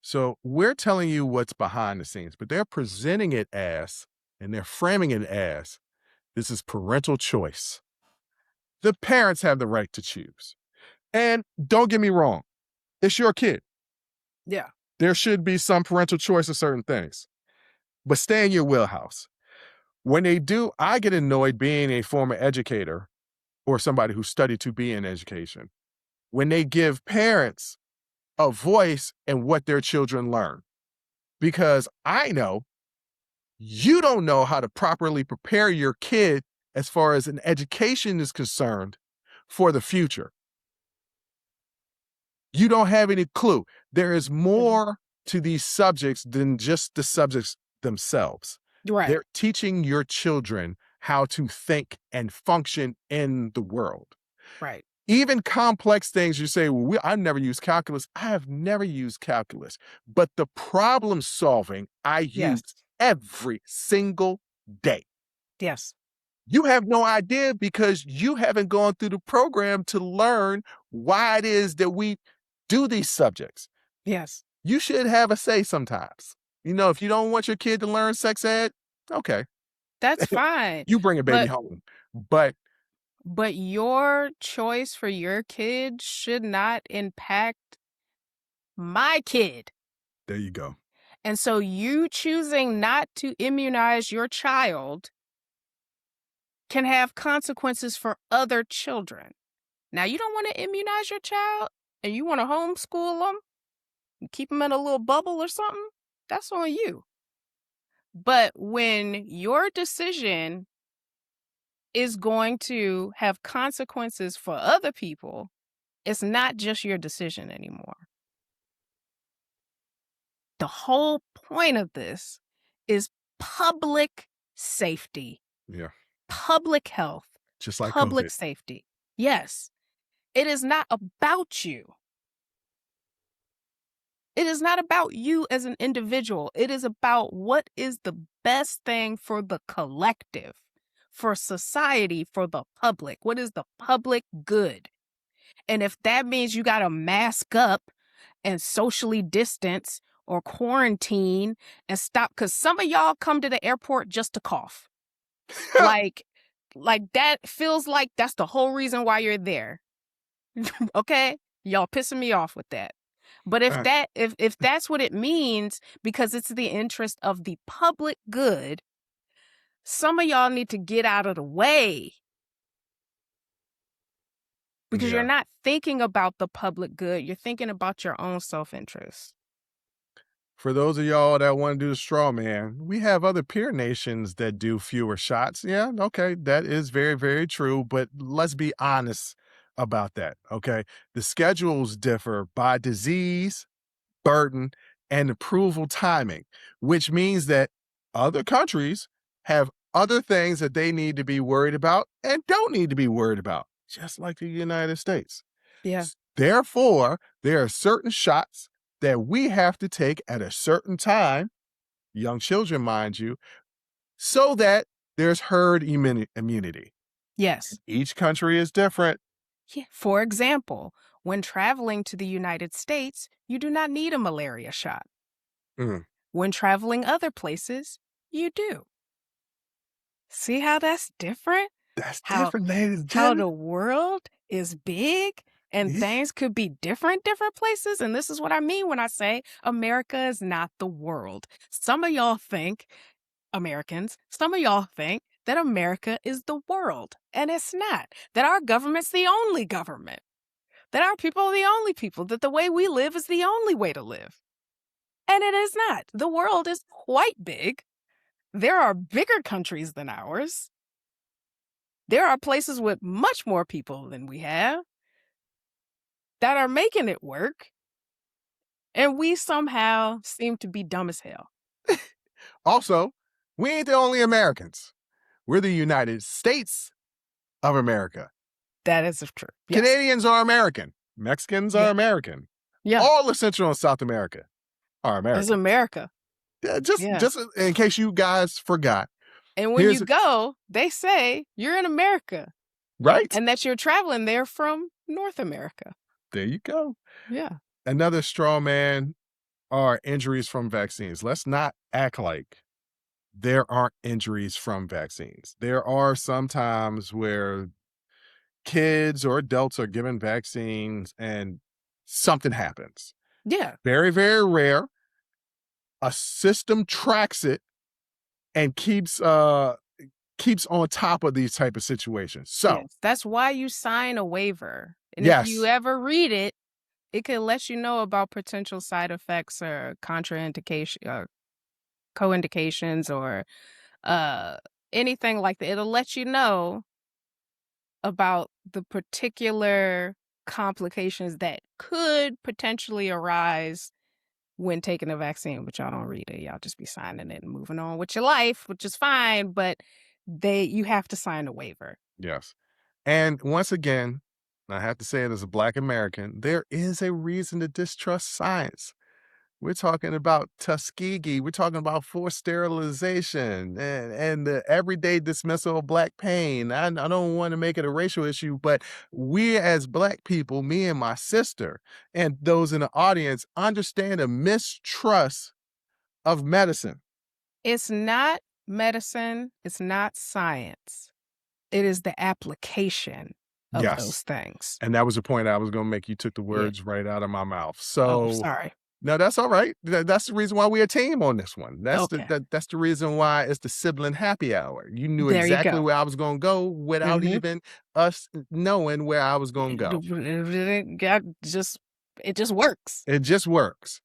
Speaker 1: So we're telling you what's behind the scenes, but they're presenting it as, and they're framing it as, this is parental choice. The parents have the right to choose. And don't get me wrong, it's your kid.
Speaker 2: Yeah.
Speaker 1: There should be some parental choice of certain things, but stay in your wheelhouse. When they do, I get annoyed being a former educator or somebody who studied to be in education, when they give parents a voice in what their children learn. Because I know you don't know how to properly prepare your kid as far as an education is concerned for the future. You don't have any clue. There is more to these subjects than just the subjects themselves.
Speaker 2: Right.
Speaker 1: They're teaching your children how to think and function in the world.
Speaker 2: Right.
Speaker 1: Even complex things, you say, well, I never used calculus. I have never used calculus. But the problem solving I use every single day.
Speaker 2: Yes.
Speaker 1: You have no idea because you haven't gone through the program to learn why it is that we do these subjects.
Speaker 2: Yes.
Speaker 1: You should have a say sometimes. You know, if you don't want your kid to learn sex ed, okay.
Speaker 2: That's fine.
Speaker 1: You bring a baby home. But
Speaker 2: your choice for your kid should not impact my kid.
Speaker 1: there you go.
Speaker 2: And so you choosing not to immunize your child can have consequences for other children. Now, you don't want to immunize your child and you want to homeschool them and keep them in a little bubble or something, that's on you. But when your decision is going to have consequences for other people, it's not just your decision anymore. The whole point of this is public safety.
Speaker 1: Yeah.
Speaker 2: Public health.
Speaker 1: Just like
Speaker 2: public
Speaker 1: COVID.
Speaker 2: Safety. Yes. It is not about you. It is not about you as an individual. It is about what is the best thing for the collective, for society, for the public. What is the public good? And if that means you got to mask up and socially distance or quarantine and stop, because some of y'all come to the airport just to cough. like that feels like that's the whole reason why you're there. Okay? Y'all pissing me off with that. But if that's what it means, because it's the interest of the public good, some of y'all need to get out of the way. Because you're not thinking about the public good. You're thinking about your own self-interest.
Speaker 1: For those of y'all that want to do the straw man, we have other peer nations that do fewer shots. Yeah, okay, that is very, very true. But let's be honest about that, okay? The schedules differ by disease, burden, and approval timing, which means that other countries have other things that they need to be worried about and don't need to be worried about, just like the United States.
Speaker 2: Yeah.
Speaker 1: Therefore, there are certain shots that we have to take at a certain time, young children, mind you, so that there's herd immunity.
Speaker 2: Yes.
Speaker 1: Each country is different.
Speaker 2: Yeah. For example, when traveling to the United States, you do not need a malaria shot.
Speaker 1: Mm.
Speaker 2: When traveling other places, you do. See how that's different?
Speaker 1: That's
Speaker 2: How
Speaker 1: different, ladies and
Speaker 2: how
Speaker 1: gentlemen.
Speaker 2: the world is big and
Speaker 1: Yeah.
Speaker 2: things could be different places. And this is what I mean when I say America is not the world. Some of y'all think, Americans, some of y'all think that America is the world, and it's not. That our government's the only government. That our people are the only people. That the way we live is the only way to live. And it is not. The world is quite big. There are bigger countries than ours. There are places with much more people than we have that are making it work, and we somehow seem to be dumb as hell.
Speaker 1: Also, we ain't the only Americans. We're the United States of America.
Speaker 2: That is true. Yes.
Speaker 1: Canadians are American. Mexicans are American.
Speaker 2: Yeah.
Speaker 1: All of Central and South America are American.
Speaker 2: It's America.
Speaker 1: Just in case you guys forgot.
Speaker 2: And when you go, they say you're in America.
Speaker 1: Right.
Speaker 2: And that you're traveling there from North America.
Speaker 1: There you go.
Speaker 2: Yeah.
Speaker 1: Another straw man are injuries from vaccines. Let's not act like there aren't injuries from vaccines. There are some times where kids or adults are given vaccines and something happens.
Speaker 2: Yeah.
Speaker 1: Very, very rare. A system tracks it and keeps on top of these type of situations. So
Speaker 2: yes. That's why you sign a waiver. And
Speaker 1: yes.
Speaker 2: if you ever read it, it can let you know about potential side effects or contraindication, co-indications or anything like that. It'll let you know about the particular complications that could potentially arise when taking a vaccine, but y'all don't read it. Y'all just be signing it and moving on with your life, which is fine, but you have to sign a waiver.
Speaker 1: Yes. And once again, I have to say it as a Black American, there is a reason to distrust science. We're talking about Tuskegee. We're talking about forced sterilization and the everyday dismissal of Black pain. I don't want to make it a racial issue, but we as Black people, me and my sister, and those in the audience, understand a mistrust of medicine.
Speaker 2: It's not medicine. It's not science. It is the application of those things.
Speaker 1: And that was the point I was going to make. You took the words right out of my mouth. So
Speaker 2: sorry.
Speaker 1: No, that's all right. That's the reason why we're a team on this one. That's that's the reason why it's the sibling happy hour. You knew exactly where I was going to go without even us knowing where I was going to go.
Speaker 2: It just works.
Speaker 1: It just works.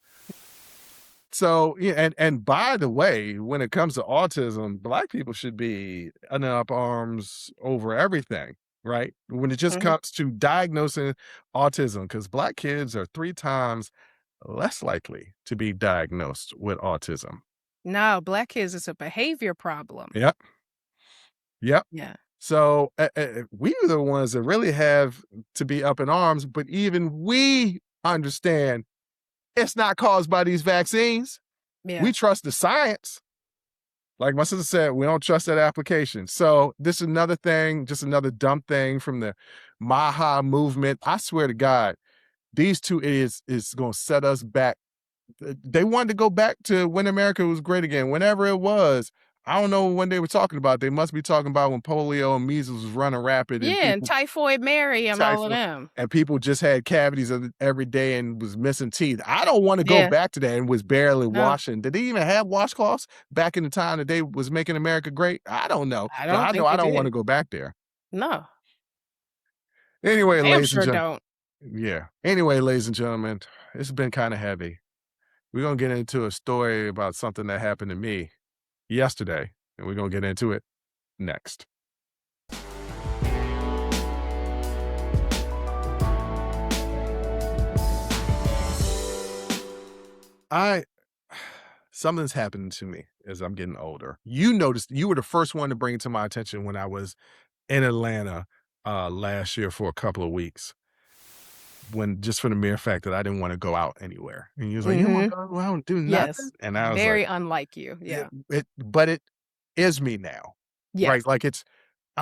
Speaker 1: So, yeah, and by the way, when it comes to autism, Black people should be up arms over everything, right? When it just comes to diagnosing autism, because Black kids are 3 times less likely to be diagnosed with autism.
Speaker 2: No, Black kids, it's a behavior problem.
Speaker 1: Yep. Yeah. So we are the ones that really have to be up in arms, but even we understand it's not caused by these vaccines.
Speaker 2: Yeah.
Speaker 1: We trust the science. Like my sister said, we don't trust that application. So this is another thing, just another dumb thing from the Maha movement. I swear to God, these two idiots is going to set us back. They wanted to go back to when America was great again, whenever it was. I don't know when they were talking about. They must be talking about when polio and measles was running rapid. And
Speaker 2: and Typhoid Mary and all of them.
Speaker 1: And people just had cavities every day and was missing teeth. I don't want to go back to that and was barely washing. Did they even have washcloths back in the time that they was making America great? I don't know. I don't want to go back there.
Speaker 2: No.
Speaker 1: Anyway, ladies and gentlemen.
Speaker 2: Don't.
Speaker 1: Yeah. Anyway, ladies and gentlemen, it's been kind of heavy. We're going to get into a story about something that happened to me yesterday, and we're going to get into it next. Something's happened to me as I'm getting older. You noticed, you were the first one to bring it to my attention when I was in Atlanta last year for a couple of weeks. Just for the mere fact that I didn't want to go out anywhere. And he was like, you don't want to go out and do nothing?
Speaker 2: Yes.
Speaker 1: And I was
Speaker 2: very
Speaker 1: like,
Speaker 2: unlike you. Yeah.
Speaker 1: But it is me now.
Speaker 2: Yes.
Speaker 1: Right? Like I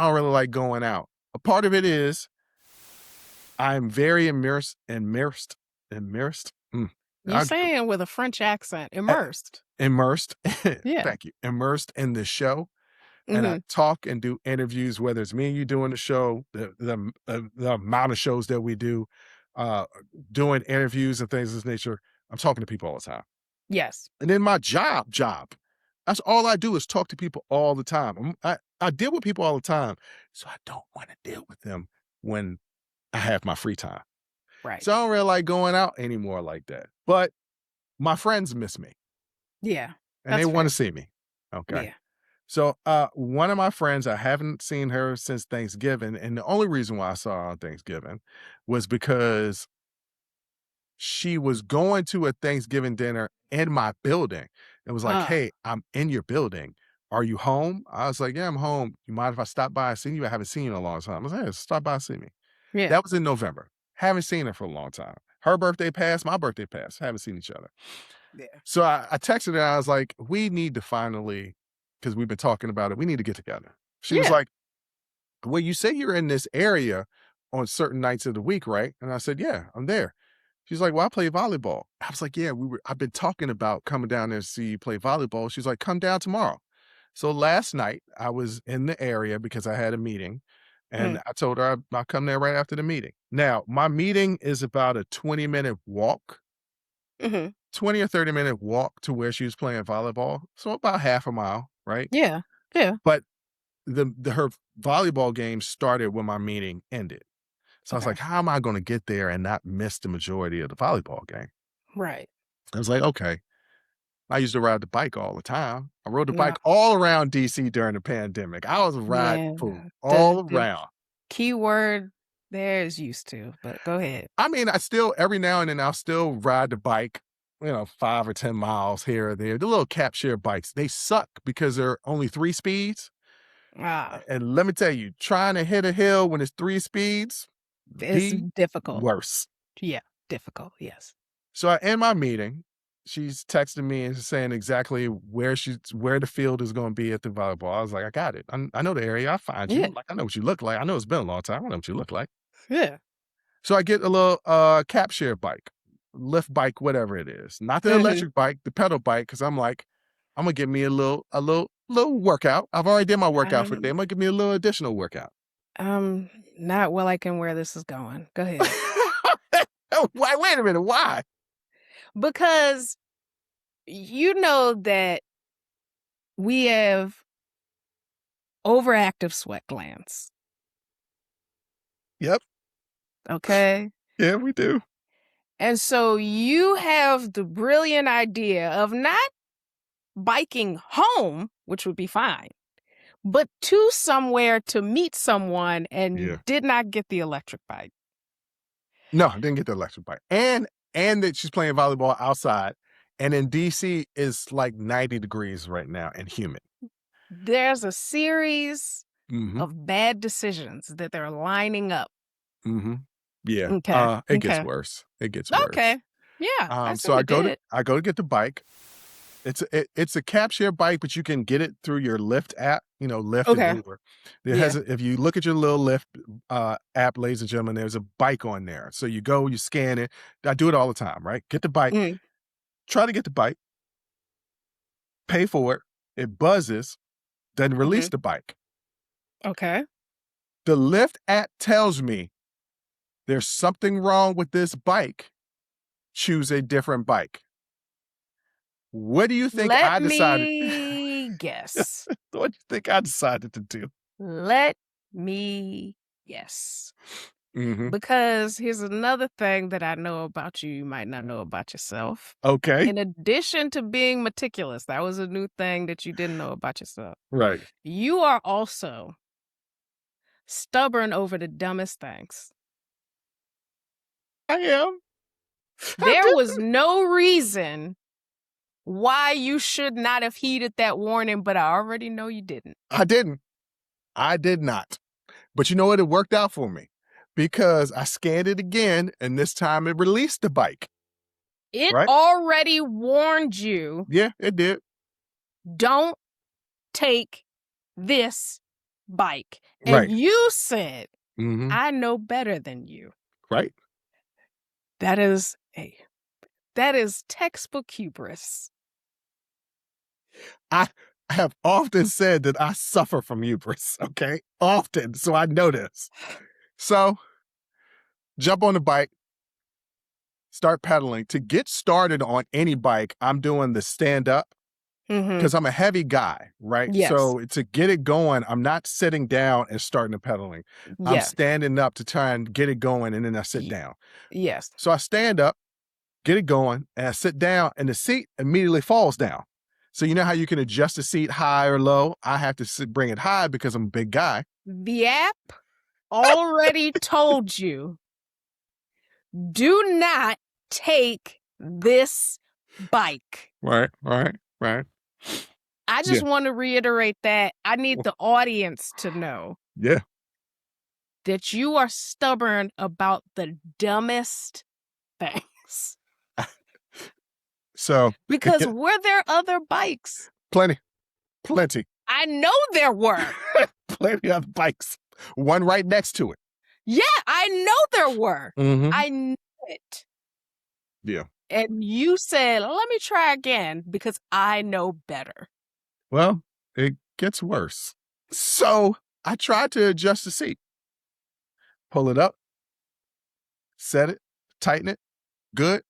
Speaker 1: don't really like going out. A part of it is I'm very immersed.
Speaker 2: You're saying with a French accent, immersed.
Speaker 1: Immersed.
Speaker 2: Yeah.
Speaker 1: Thank you. Immersed in the show. And I
Speaker 2: Mm-hmm.
Speaker 1: talk and do interviews, whether it's me and you doing the show, the amount of shows that we do, uh, doing interviews and things of this nature. I'm talking to people all the time.
Speaker 2: Yes.
Speaker 1: And then my job, that's all I do is talk to people all the time. I deal with people all the time, so I don't want to deal with them when I have my free time.
Speaker 2: Right.
Speaker 1: So I don't really like going out anymore like that. But my friends miss me.
Speaker 2: Yeah.
Speaker 1: And they want to see me. Okay.
Speaker 2: Yeah.
Speaker 1: So one of my friends, I haven't seen her since Thanksgiving. And the only reason why I saw her on Thanksgiving was because she was going to a Thanksgiving dinner in my building. It was like, hey, I'm in your building. Are you home? I was like, yeah, I'm home. You mind if I stop by and see you? I haven't seen you in a long time. I was like, yeah, stop by and see me.
Speaker 2: Yeah.
Speaker 1: That was in November. Haven't seen her for a long time. Her birthday passed, my birthday passed. Haven't seen each other.
Speaker 2: Yeah.
Speaker 1: So I texted her. I was like, we need to finally, because we've been talking about it, we need to get together. She was like, well, you say you're in this area on certain nights of the week, right? And I said, yeah, I'm there. She's like, well, I play volleyball. I was like, yeah, I've been talking about coming down there to see you play volleyball. She's like, come down tomorrow. So last night I was in the area because I had a meeting and I told her I'll come there right after the meeting. Now, my meeting is about a 20-minute walk, 20 or 30-minute walk to where she was playing volleyball. So about half a mile, right?
Speaker 2: Yeah. Yeah.
Speaker 1: But her volleyball game started when my meeting ended. So I was like, how am I going to get there and not miss the majority of the volleyball game?
Speaker 2: Right.
Speaker 1: I was like, okay. I used to ride the bike all the time. I rode the bike all around DC during the pandemic. I was a ride fool all around.
Speaker 2: Keyword there is used to, but go ahead.
Speaker 1: I mean, I still, every now and then, I'll still ride the bike, 5 or 10 miles here or there. The little cap share bikes, they suck because they're only 3 speeds. And let me tell you, trying to hit a hill when it's 3 speeds,
Speaker 2: it's difficult.
Speaker 1: Worse.
Speaker 2: Yeah, difficult, yes.
Speaker 1: So I end my meeting. She's texting me and saying exactly where the field is going to be at the volleyball. I was like, I got it. I know the area. I'll find you. Like, I know what you look like. I know it's been a long time. I know what you look like.
Speaker 2: Yeah.
Speaker 1: So I get a little cap share bike, lift bike, whatever it is. Not the electric bike, the pedal bike, because I'm like, I'm gonna get me a little workout. I've already did my workout for the day. I'm gonna give me a little additional workout.
Speaker 2: Not well liking where this is going. Go ahead.
Speaker 1: Wait a minute. Why?
Speaker 2: Because you know that we have overactive sweat glands.
Speaker 1: Yep.
Speaker 2: Okay.
Speaker 1: Yeah, we do.
Speaker 2: And so you have the brilliant idea of not biking home, which would be fine, but to somewhere to meet someone, and you did not get the electric bike.
Speaker 1: No, I didn't get the electric bike. And that she's playing volleyball outside. And in DC it's like 90 degrees right now and humid.
Speaker 2: There's a series of bad decisions that they're lining up.
Speaker 1: Yeah.
Speaker 2: Okay.
Speaker 1: It gets worse. It gets worse.
Speaker 2: Okay. Yeah.
Speaker 1: So I go to get the bike. It's a cap share bike, but you can get it through your Lyft app, Lyft and Uber. It has if you look at your little Lyft app, ladies and gentlemen, there's a bike on there. So you go, you scan it. I do it all the time, right? Get the bike, try to get the bike, pay for it. It buzzes, then release the bike.
Speaker 2: Okay.
Speaker 1: The Lyft app tells me there's something wrong with this bike. Choose a different bike. What do you think I decided?
Speaker 2: Let me guess.
Speaker 1: What do you think I decided to do?
Speaker 2: Let me guess. Because here's another thing that I know about you might not know about yourself.
Speaker 1: Okay.
Speaker 2: In addition to being meticulous, that was a new thing that you didn't know about yourself.
Speaker 1: Right.
Speaker 2: You are also stubborn over the dumbest things.
Speaker 1: I am.
Speaker 2: There was no reason why you should not have heeded that warning, but I already know you didn't.
Speaker 1: I didn't. I did not. But you know what? It worked out for me because I scanned it again, and this time it released the bike.
Speaker 2: It already warned you.
Speaker 1: Yeah, it did.
Speaker 2: Don't take this bike. And you said, I know better than you.
Speaker 1: Right.
Speaker 2: That is That is textbook hubris.
Speaker 1: I have often said that I suffer from hubris, okay? Often, so I know this. So, jump on the bike, start pedaling. To get started on any bike, I'm doing the stand up because I'm a heavy guy, right?
Speaker 2: Yes.
Speaker 1: So to get it going, I'm not sitting down and starting the pedaling. I'm
Speaker 2: Yes.
Speaker 1: standing up to try and get it going, and then I sit down.
Speaker 2: Yes.
Speaker 1: So I stand up, get it going, and I sit down, and the seat immediately falls down. So you know how you can adjust the seat high or low? I have to bring it high because I'm a big guy.
Speaker 2: The app already told you, do not take this bike.
Speaker 1: Right.
Speaker 2: I just want to reiterate that. I need the audience to know that you are stubborn about the dumbest things.
Speaker 1: So
Speaker 2: because were there other bikes?
Speaker 1: Plenty.
Speaker 2: I know there were.
Speaker 1: Plenty of bikes. One right next to it.
Speaker 2: Yeah, I know there were.
Speaker 1: Mm-hmm.
Speaker 2: I knew it.
Speaker 1: Yeah.
Speaker 2: And you said, let me try again because I know better.
Speaker 1: Well, it gets worse. So I tried to adjust the seat. Pull it up. Set it. Tighten it. Good.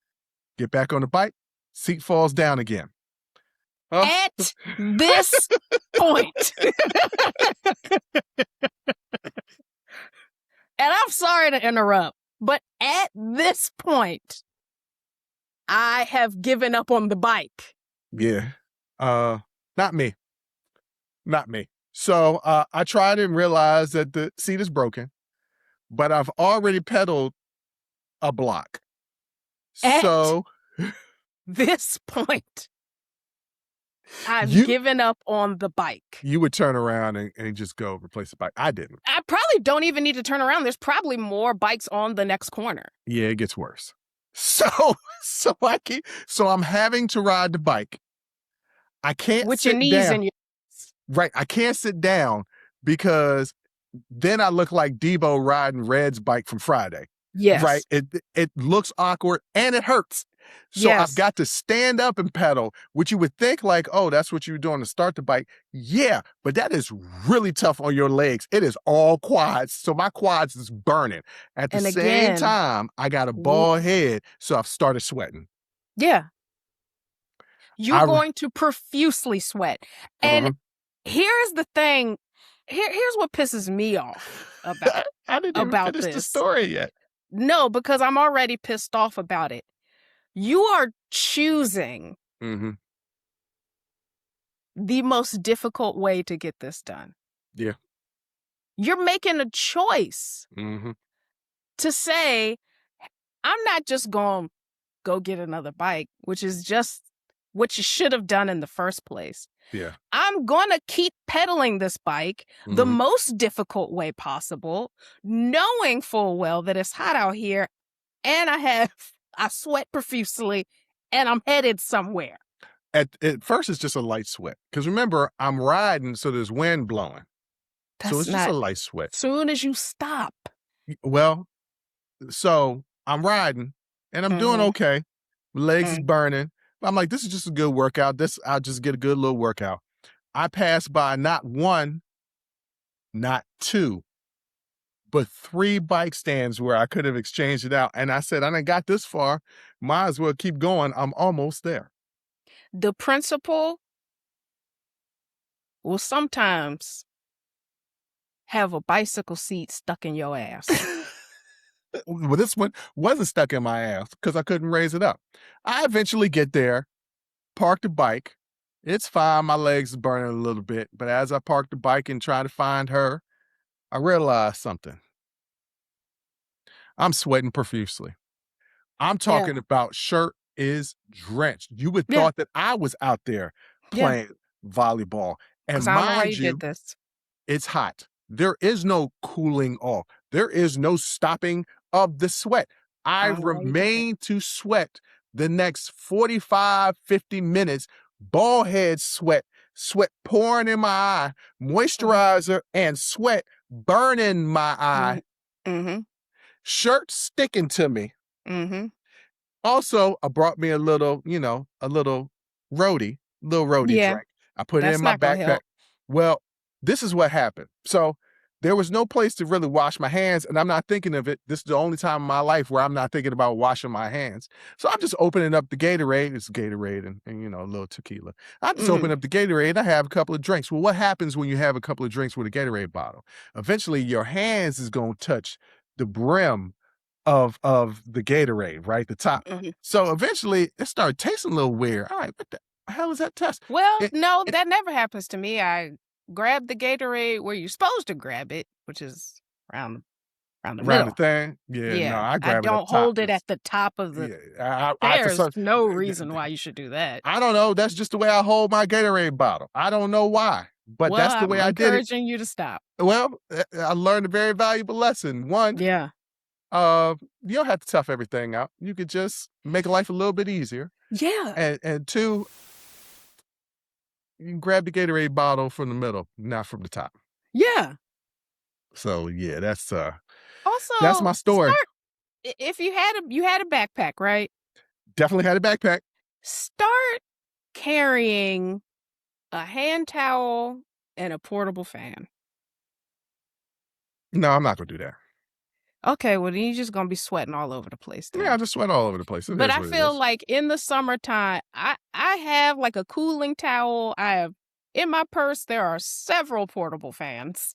Speaker 1: Get back on the bike. Seat falls down again.
Speaker 2: At this point. And I'm sorry to interrupt, but at this point, I have given up on the bike.
Speaker 1: Yeah. Not me. So I tried and realized that the seat is but I've already pedaled a block.
Speaker 2: At this point, I've given up on the bike.
Speaker 1: You would turn around and just go replace the bike. I didn't.
Speaker 2: I probably don't even need to turn around. There's probably more bikes on the next corner.
Speaker 1: Yeah, it gets worse. So I'm having to ride the bike. I can't
Speaker 2: with
Speaker 1: sit
Speaker 2: your knees
Speaker 1: down.
Speaker 2: and your
Speaker 1: Right. I can't sit down because then I look like Debo riding Red's bike from Friday.
Speaker 2: Yes.
Speaker 1: Right. It looks awkward and it hurts. So I've got to stand up and pedal, which you would think like, oh, that's what you're doing to start the bike. Yeah, but that is really tough on your legs. It is all quads. So my quads is burning. At the same time, I got a bald head. So I've started sweating.
Speaker 2: Yeah. You're going to profusely sweat. And here's the thing. Here's what pisses me off about
Speaker 1: I didn't even finish the story yet.
Speaker 2: No, because I'm already pissed off about it. You are choosing the most difficult way to get this done.
Speaker 1: Yeah.
Speaker 2: You're making a choice to say, I'm not just going to go get another bike, which is just what you should have done in the first place.
Speaker 1: Yeah.
Speaker 2: I'm going to keep pedaling this bike the most difficult way possible, knowing full well that it's hot out here and I sweat profusely and I'm headed somewhere.
Speaker 1: At first, it's just a light sweat. Because remember, I'm riding, so there's wind blowing. So it's just a light sweat.
Speaker 2: Soon as you stop.
Speaker 1: Well, so I'm riding and I'm doing okay. Legs is burning. I'm like, this is just a good workout. I'll just get a good little workout. I passed by not one, not two, but 3 bike stands where I could have exchanged it out. And I said, I done got this far. Might as well keep going. I'm almost there.
Speaker 2: The principal will sometimes have a bicycle seat stuck in your ass.
Speaker 1: Well, this one wasn't stuck in my ass because I couldn't raise it up. I eventually get there, park the bike. It's fine. My legs are burning a little bit. But as I park the bike and try to find her, I realized something. I'm sweating profusely. I'm talking about shirt is drenched. You would thought that I was out there playing volleyball. And mind you, it's hot. There is no cooling off. There is no stopping of the sweat. I remain to sweat the next 45, 50 minutes, bald head sweat pouring in my eye, moisturizer and sweat burning my eye, shirt sticking to me. Also, I brought me a little, a little roadie
Speaker 2: Yeah,
Speaker 1: drink. I put it in
Speaker 2: that's
Speaker 1: my
Speaker 2: not gonna
Speaker 1: backpack.
Speaker 2: help.
Speaker 1: Well, this is what happened. So there was no place to really wash my hands, and I'm not thinking of it. This is the only time in my life where I'm not thinking about washing my hands. So I'm just opening up the Gatorade. It's Gatorade and a little tequila. I just
Speaker 2: Mhm.
Speaker 1: open up the Gatorade and I have a couple of drinks. Well, what happens when you have a couple of drinks with a Gatorade bottle? Eventually, your hands is going to touch the brim of the Gatorade, right? The top.
Speaker 2: Mhm.
Speaker 1: So eventually it started tasting a little weird. All right, what the hell is that test?
Speaker 2: Well,
Speaker 1: It,
Speaker 2: no,
Speaker 1: it
Speaker 2: that never happens to me. I grab the Gatorade where you're supposed to grab it, which is around the
Speaker 1: around the
Speaker 2: middle.
Speaker 1: thing. Yeah, no,
Speaker 2: Yeah,
Speaker 1: I
Speaker 2: I
Speaker 1: grab it up
Speaker 2: don't
Speaker 1: top.
Speaker 2: hold it at the top of the.
Speaker 1: Yeah, I for
Speaker 2: There's
Speaker 1: some
Speaker 2: no reason why you should do that.
Speaker 1: I don't know. That's just the way I hold my Gatorade bottle. I don't know why, but
Speaker 2: Well,
Speaker 1: that's the
Speaker 2: I'm
Speaker 1: way I did it.
Speaker 2: encouraging you to stop.
Speaker 1: Well, I learned a very valuable lesson. One,
Speaker 2: Yeah.
Speaker 1: you don't have to tough everything out. You could just make life a little bit easier.
Speaker 2: Yeah.
Speaker 1: And two, you can grab the Gatorade bottle from the middle, not from the top.
Speaker 2: Yeah.
Speaker 1: So yeah, that's
Speaker 2: Also,
Speaker 1: my story.
Speaker 2: if you had a backpack, right?
Speaker 1: Definitely had a backpack.
Speaker 2: Start carrying a hand towel and a portable fan.
Speaker 1: No, I'm not gonna do that.
Speaker 2: Okay, well then you're just gonna be sweating all over the place then.
Speaker 1: Yeah, I just sweat all over the place. It
Speaker 2: But
Speaker 1: is
Speaker 2: I
Speaker 1: what it
Speaker 2: feel
Speaker 1: is.
Speaker 2: like in the summertime, I have like a cooling towel. I have in my purse there are several portable fans.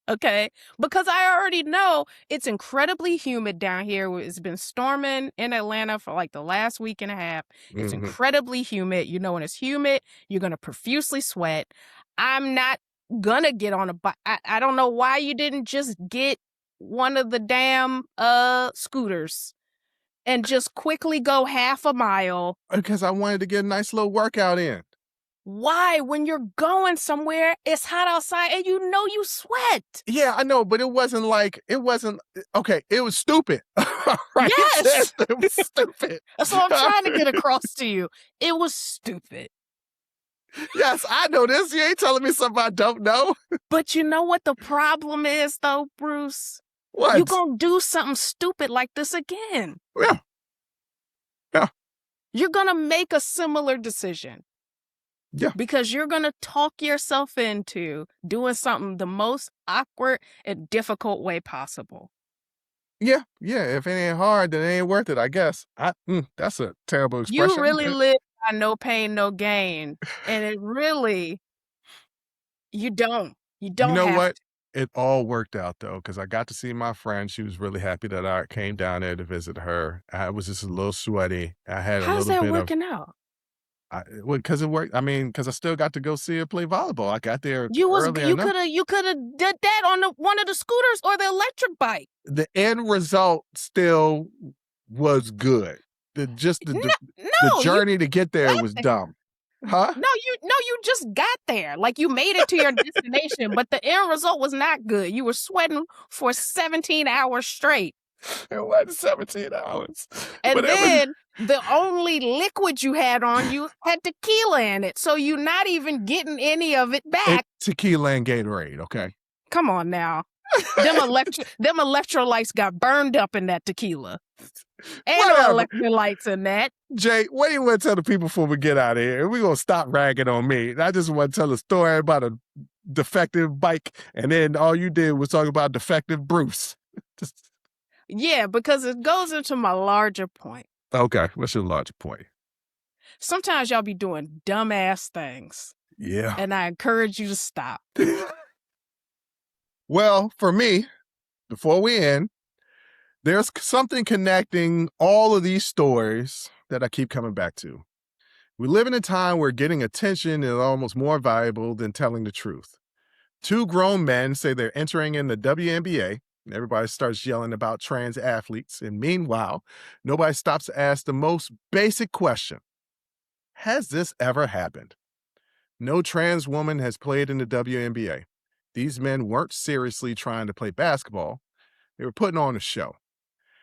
Speaker 2: Okay, because I already know it's incredibly humid down here. It's been storming in Atlanta for like the last week and a half. It's
Speaker 1: Mhm.
Speaker 2: incredibly humid. You know, when it's humid, you're gonna profusely sweat. I'm not gonna get on a bike. I don't know why you didn't just get one of the damn scooters and just quickly go half a mile.
Speaker 1: Because I wanted to get a nice little workout in.
Speaker 2: Why? When you're going somewhere, it's hot outside and you know you sweat.
Speaker 1: Yeah, I know, but it wasn't okay, it was stupid. Right?
Speaker 2: Yes.
Speaker 1: It was stupid.
Speaker 2: That's what I'm trying to get across to you. It was stupid.
Speaker 1: Yes, I know this. You ain't telling me something I don't know.
Speaker 2: But you know what the problem is, though, Bruce?
Speaker 1: What?
Speaker 2: You're going to do something stupid like this again.
Speaker 1: Yeah. Yeah.
Speaker 2: You're going to make a similar decision.
Speaker 1: Yeah.
Speaker 2: Because you're going to talk yourself into doing something the most awkward and difficult way possible.
Speaker 1: Yeah. If it ain't hard, then it ain't worth it, I guess. That's a terrible expression.
Speaker 2: You really live by no pain, no gain. And it really, you don't. You don't
Speaker 1: You know
Speaker 2: have
Speaker 1: what?
Speaker 2: to.
Speaker 1: It all worked out though, because I got to see my friend. She was really happy that I came down there to visit her. I was just a little sweaty. I had a
Speaker 2: How's
Speaker 1: little
Speaker 2: that
Speaker 1: bit
Speaker 2: working out?
Speaker 1: because it worked. I mean, because I still got to go see her play volleyball. I got there
Speaker 2: You
Speaker 1: early enough.
Speaker 2: could have did that on one of the scooters or the electric bike.
Speaker 1: The end result still was good. The journey to get there was dumb. Huh?
Speaker 2: No, you just got there. Like you made it to your destination, but the end result was not good. You were sweating for 17 hours straight.
Speaker 1: It was 17 hours.
Speaker 2: And
Speaker 1: But
Speaker 2: then the only liquid you had on you had tequila in it. So you're not even getting any of it back.
Speaker 1: Tequila-and-Gatorade, okay?
Speaker 2: Come on now. Them electrolytes got burned up in that tequila. Ain't no electrolytes in that.
Speaker 1: Jay, what do you want to tell the people before we get out of here? We're going to stop ragging on me. I just want to tell a story about a defective bike, and then all you did was talk about defective Bruce.
Speaker 2: Yeah, because it goes into my larger point.
Speaker 1: Okay, what's your larger point?
Speaker 2: Sometimes y'all be doing dumbass things.
Speaker 1: Yeah.
Speaker 2: And I encourage you to stop.
Speaker 1: Well, for me, before we end, there's something connecting all of these stories that I keep coming back to. We live in a time where getting attention is almost more valuable than telling the truth. Two grown men say they're entering in the WNBA. And everybody starts yelling about trans athletes. And meanwhile, nobody stops to ask the most basic question. Has this ever happened? No trans woman has played in the WNBA. These men weren't seriously trying to play basketball. They were putting on a show.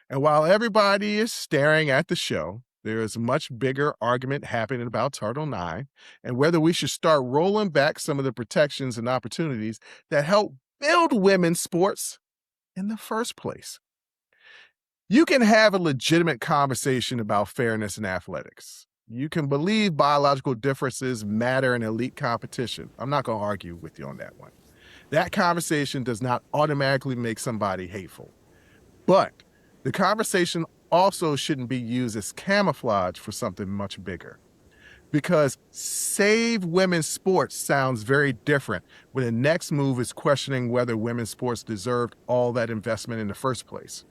Speaker 1: And while everybody is staring at the show, there is a much bigger argument happening about Title IX and whether we should start rolling back some of the protections and opportunities that help build women's sports in the first place. You can have a legitimate conversation about fairness in athletics. You can believe biological differences matter in elite competition. I'm not going to argue with you on that one. That conversation does not automatically make somebody hateful. But the conversation also shouldn't be used as camouflage for something much bigger. Because save women's sports sounds very different when the next move is questioning whether women's sports deserved all that investment in the first place.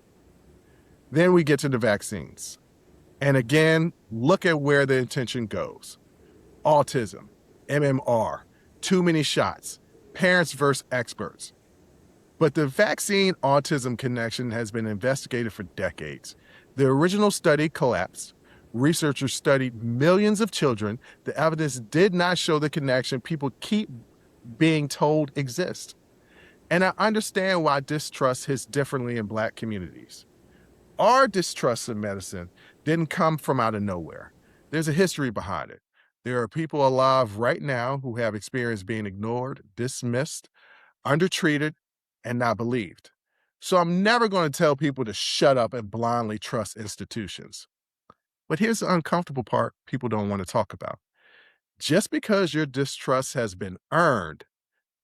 Speaker 1: Then we get to the vaccines. And again, look at where the intention goes. Autism, MMR, too many shots, parents versus experts. But the vaccine-autism connection has been investigated for decades. The original study collapsed. Researchers studied millions of children. The evidence did not show the connection people keep being told exists. And I understand why distrust hits differently in Black communities. Our distrust in medicine didn't come from out of nowhere. There's a history behind it. There are people alive right now who have experienced being ignored, dismissed, undertreated, and not believed. So I'm never going to tell people to shut up and blindly trust institutions. But here's the uncomfortable part people don't want to talk about. Just because your distrust has been earned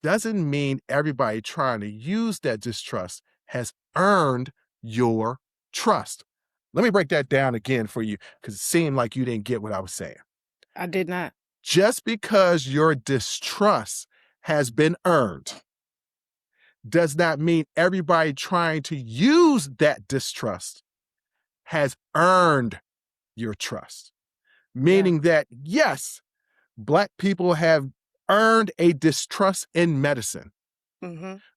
Speaker 1: doesn't mean everybody trying to use that distrust has earned your trust. Let me break that down again for you because it seemed like you didn't get what I was saying.
Speaker 2: I did not.
Speaker 1: Just because your distrust has been earned does not mean everybody trying to use that distrust has earned your trust. Meaning that, yes, Black people have earned a distrust in medicine,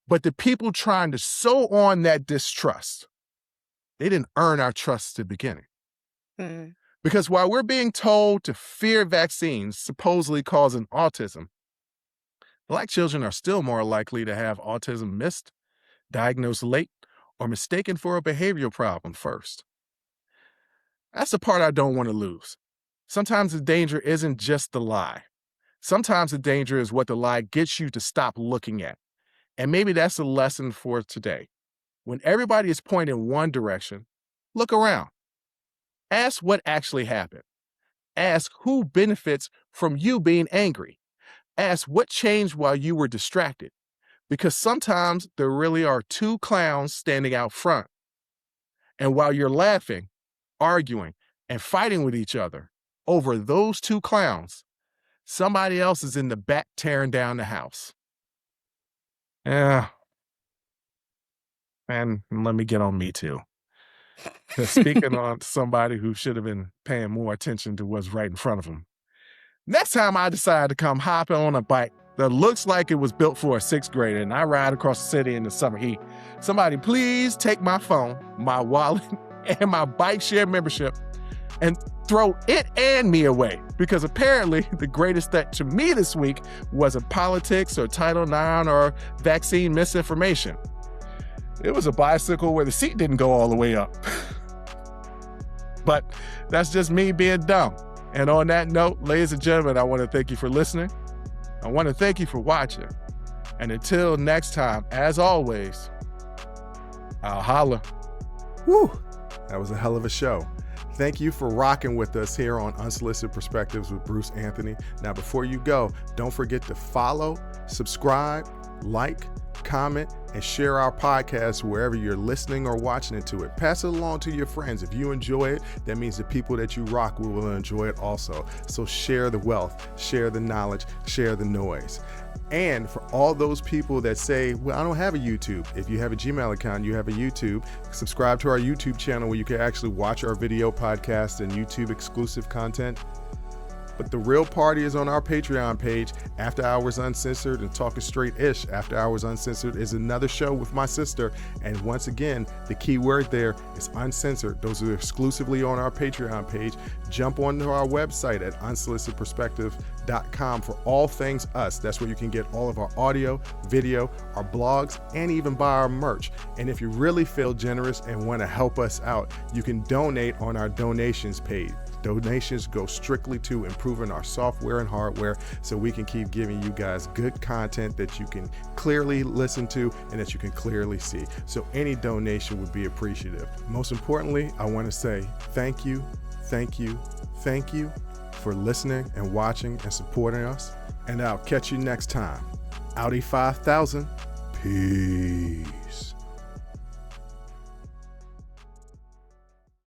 Speaker 1: but the people trying to sow on that distrust, they didn't earn our trust at the beginning. Because while we're being told to fear vaccines supposedly causing autism, Black children are still more likely to have autism missed, diagnosed late, or mistaken for a behavioral problem first. That's the part I don't want to lose. Sometimes the danger isn't just the lie. Sometimes the danger is what the lie gets you to stop looking at. And maybe that's the lesson for today. When everybody is pointing in one direction, look around. Ask what actually happened. Ask who benefits from you being angry. Ask what changed while you were distracted. Because sometimes there really are two clowns standing out front. And while you're laughing, arguing, and fighting with each other over those two clowns, somebody else is in the back tearing down the house. Yeah. And let me get on me too. Speaking on somebody who should have been paying more attention to what's right in front of them. Next time I decide to come hopping on a bike that looks like it was built for a sixth grader and I ride across the city in the summer heat, somebody please take my phone, my wallet, and my bike share membership and throw it and me away. Because apparently the greatest threat to me this week wasn't politics or Title IX or vaccine misinformation. It was a bicycle where the seat didn't go all the way up. But that's just me being dumb. And on that note, ladies and gentlemen, I want to thank you for listening. I want to thank you for watching. And until next time, as always, I'll holla.
Speaker 3: Woo! That was a hell of a show. Thank you for rocking with us here on Unsolicited Perspectives with Bruce Anthony. Now, before you go, don't forget to follow, subscribe, like, comment, and share our podcast wherever you're listening or watching it to it. Pass it along to your friends. If you enjoy it, that means the people that you rock will enjoy it also. So share the wealth, share the knowledge, share the noise. And for all those people that say, well, I don't have a YouTube. If you have a Gmail account, you have a YouTube, subscribe to our YouTube channel where you can actually watch our video podcast and YouTube exclusive content. But the real party is on our Patreon page, After Hours Uncensored and Talking Straight-ish. After Hours Uncensored is another show with my sister. And once again, the key word there is uncensored. Those are exclusively on our Patreon page. Jump onto our website at unsolicitedperspectives.com for all things us. That's where you can get all of our audio, video, our blogs, and even buy our merch. And if you really feel generous and want to help us out, you can donate on our donations page. Donations go strictly to improving our software and hardware so we can keep giving you guys good content that you can clearly listen to and that you can clearly see. So any donation would be appreciative. Most importantly, I want to say thank you for listening and watching and supporting us. And I'll catch you next time. Audi 5000. Peace.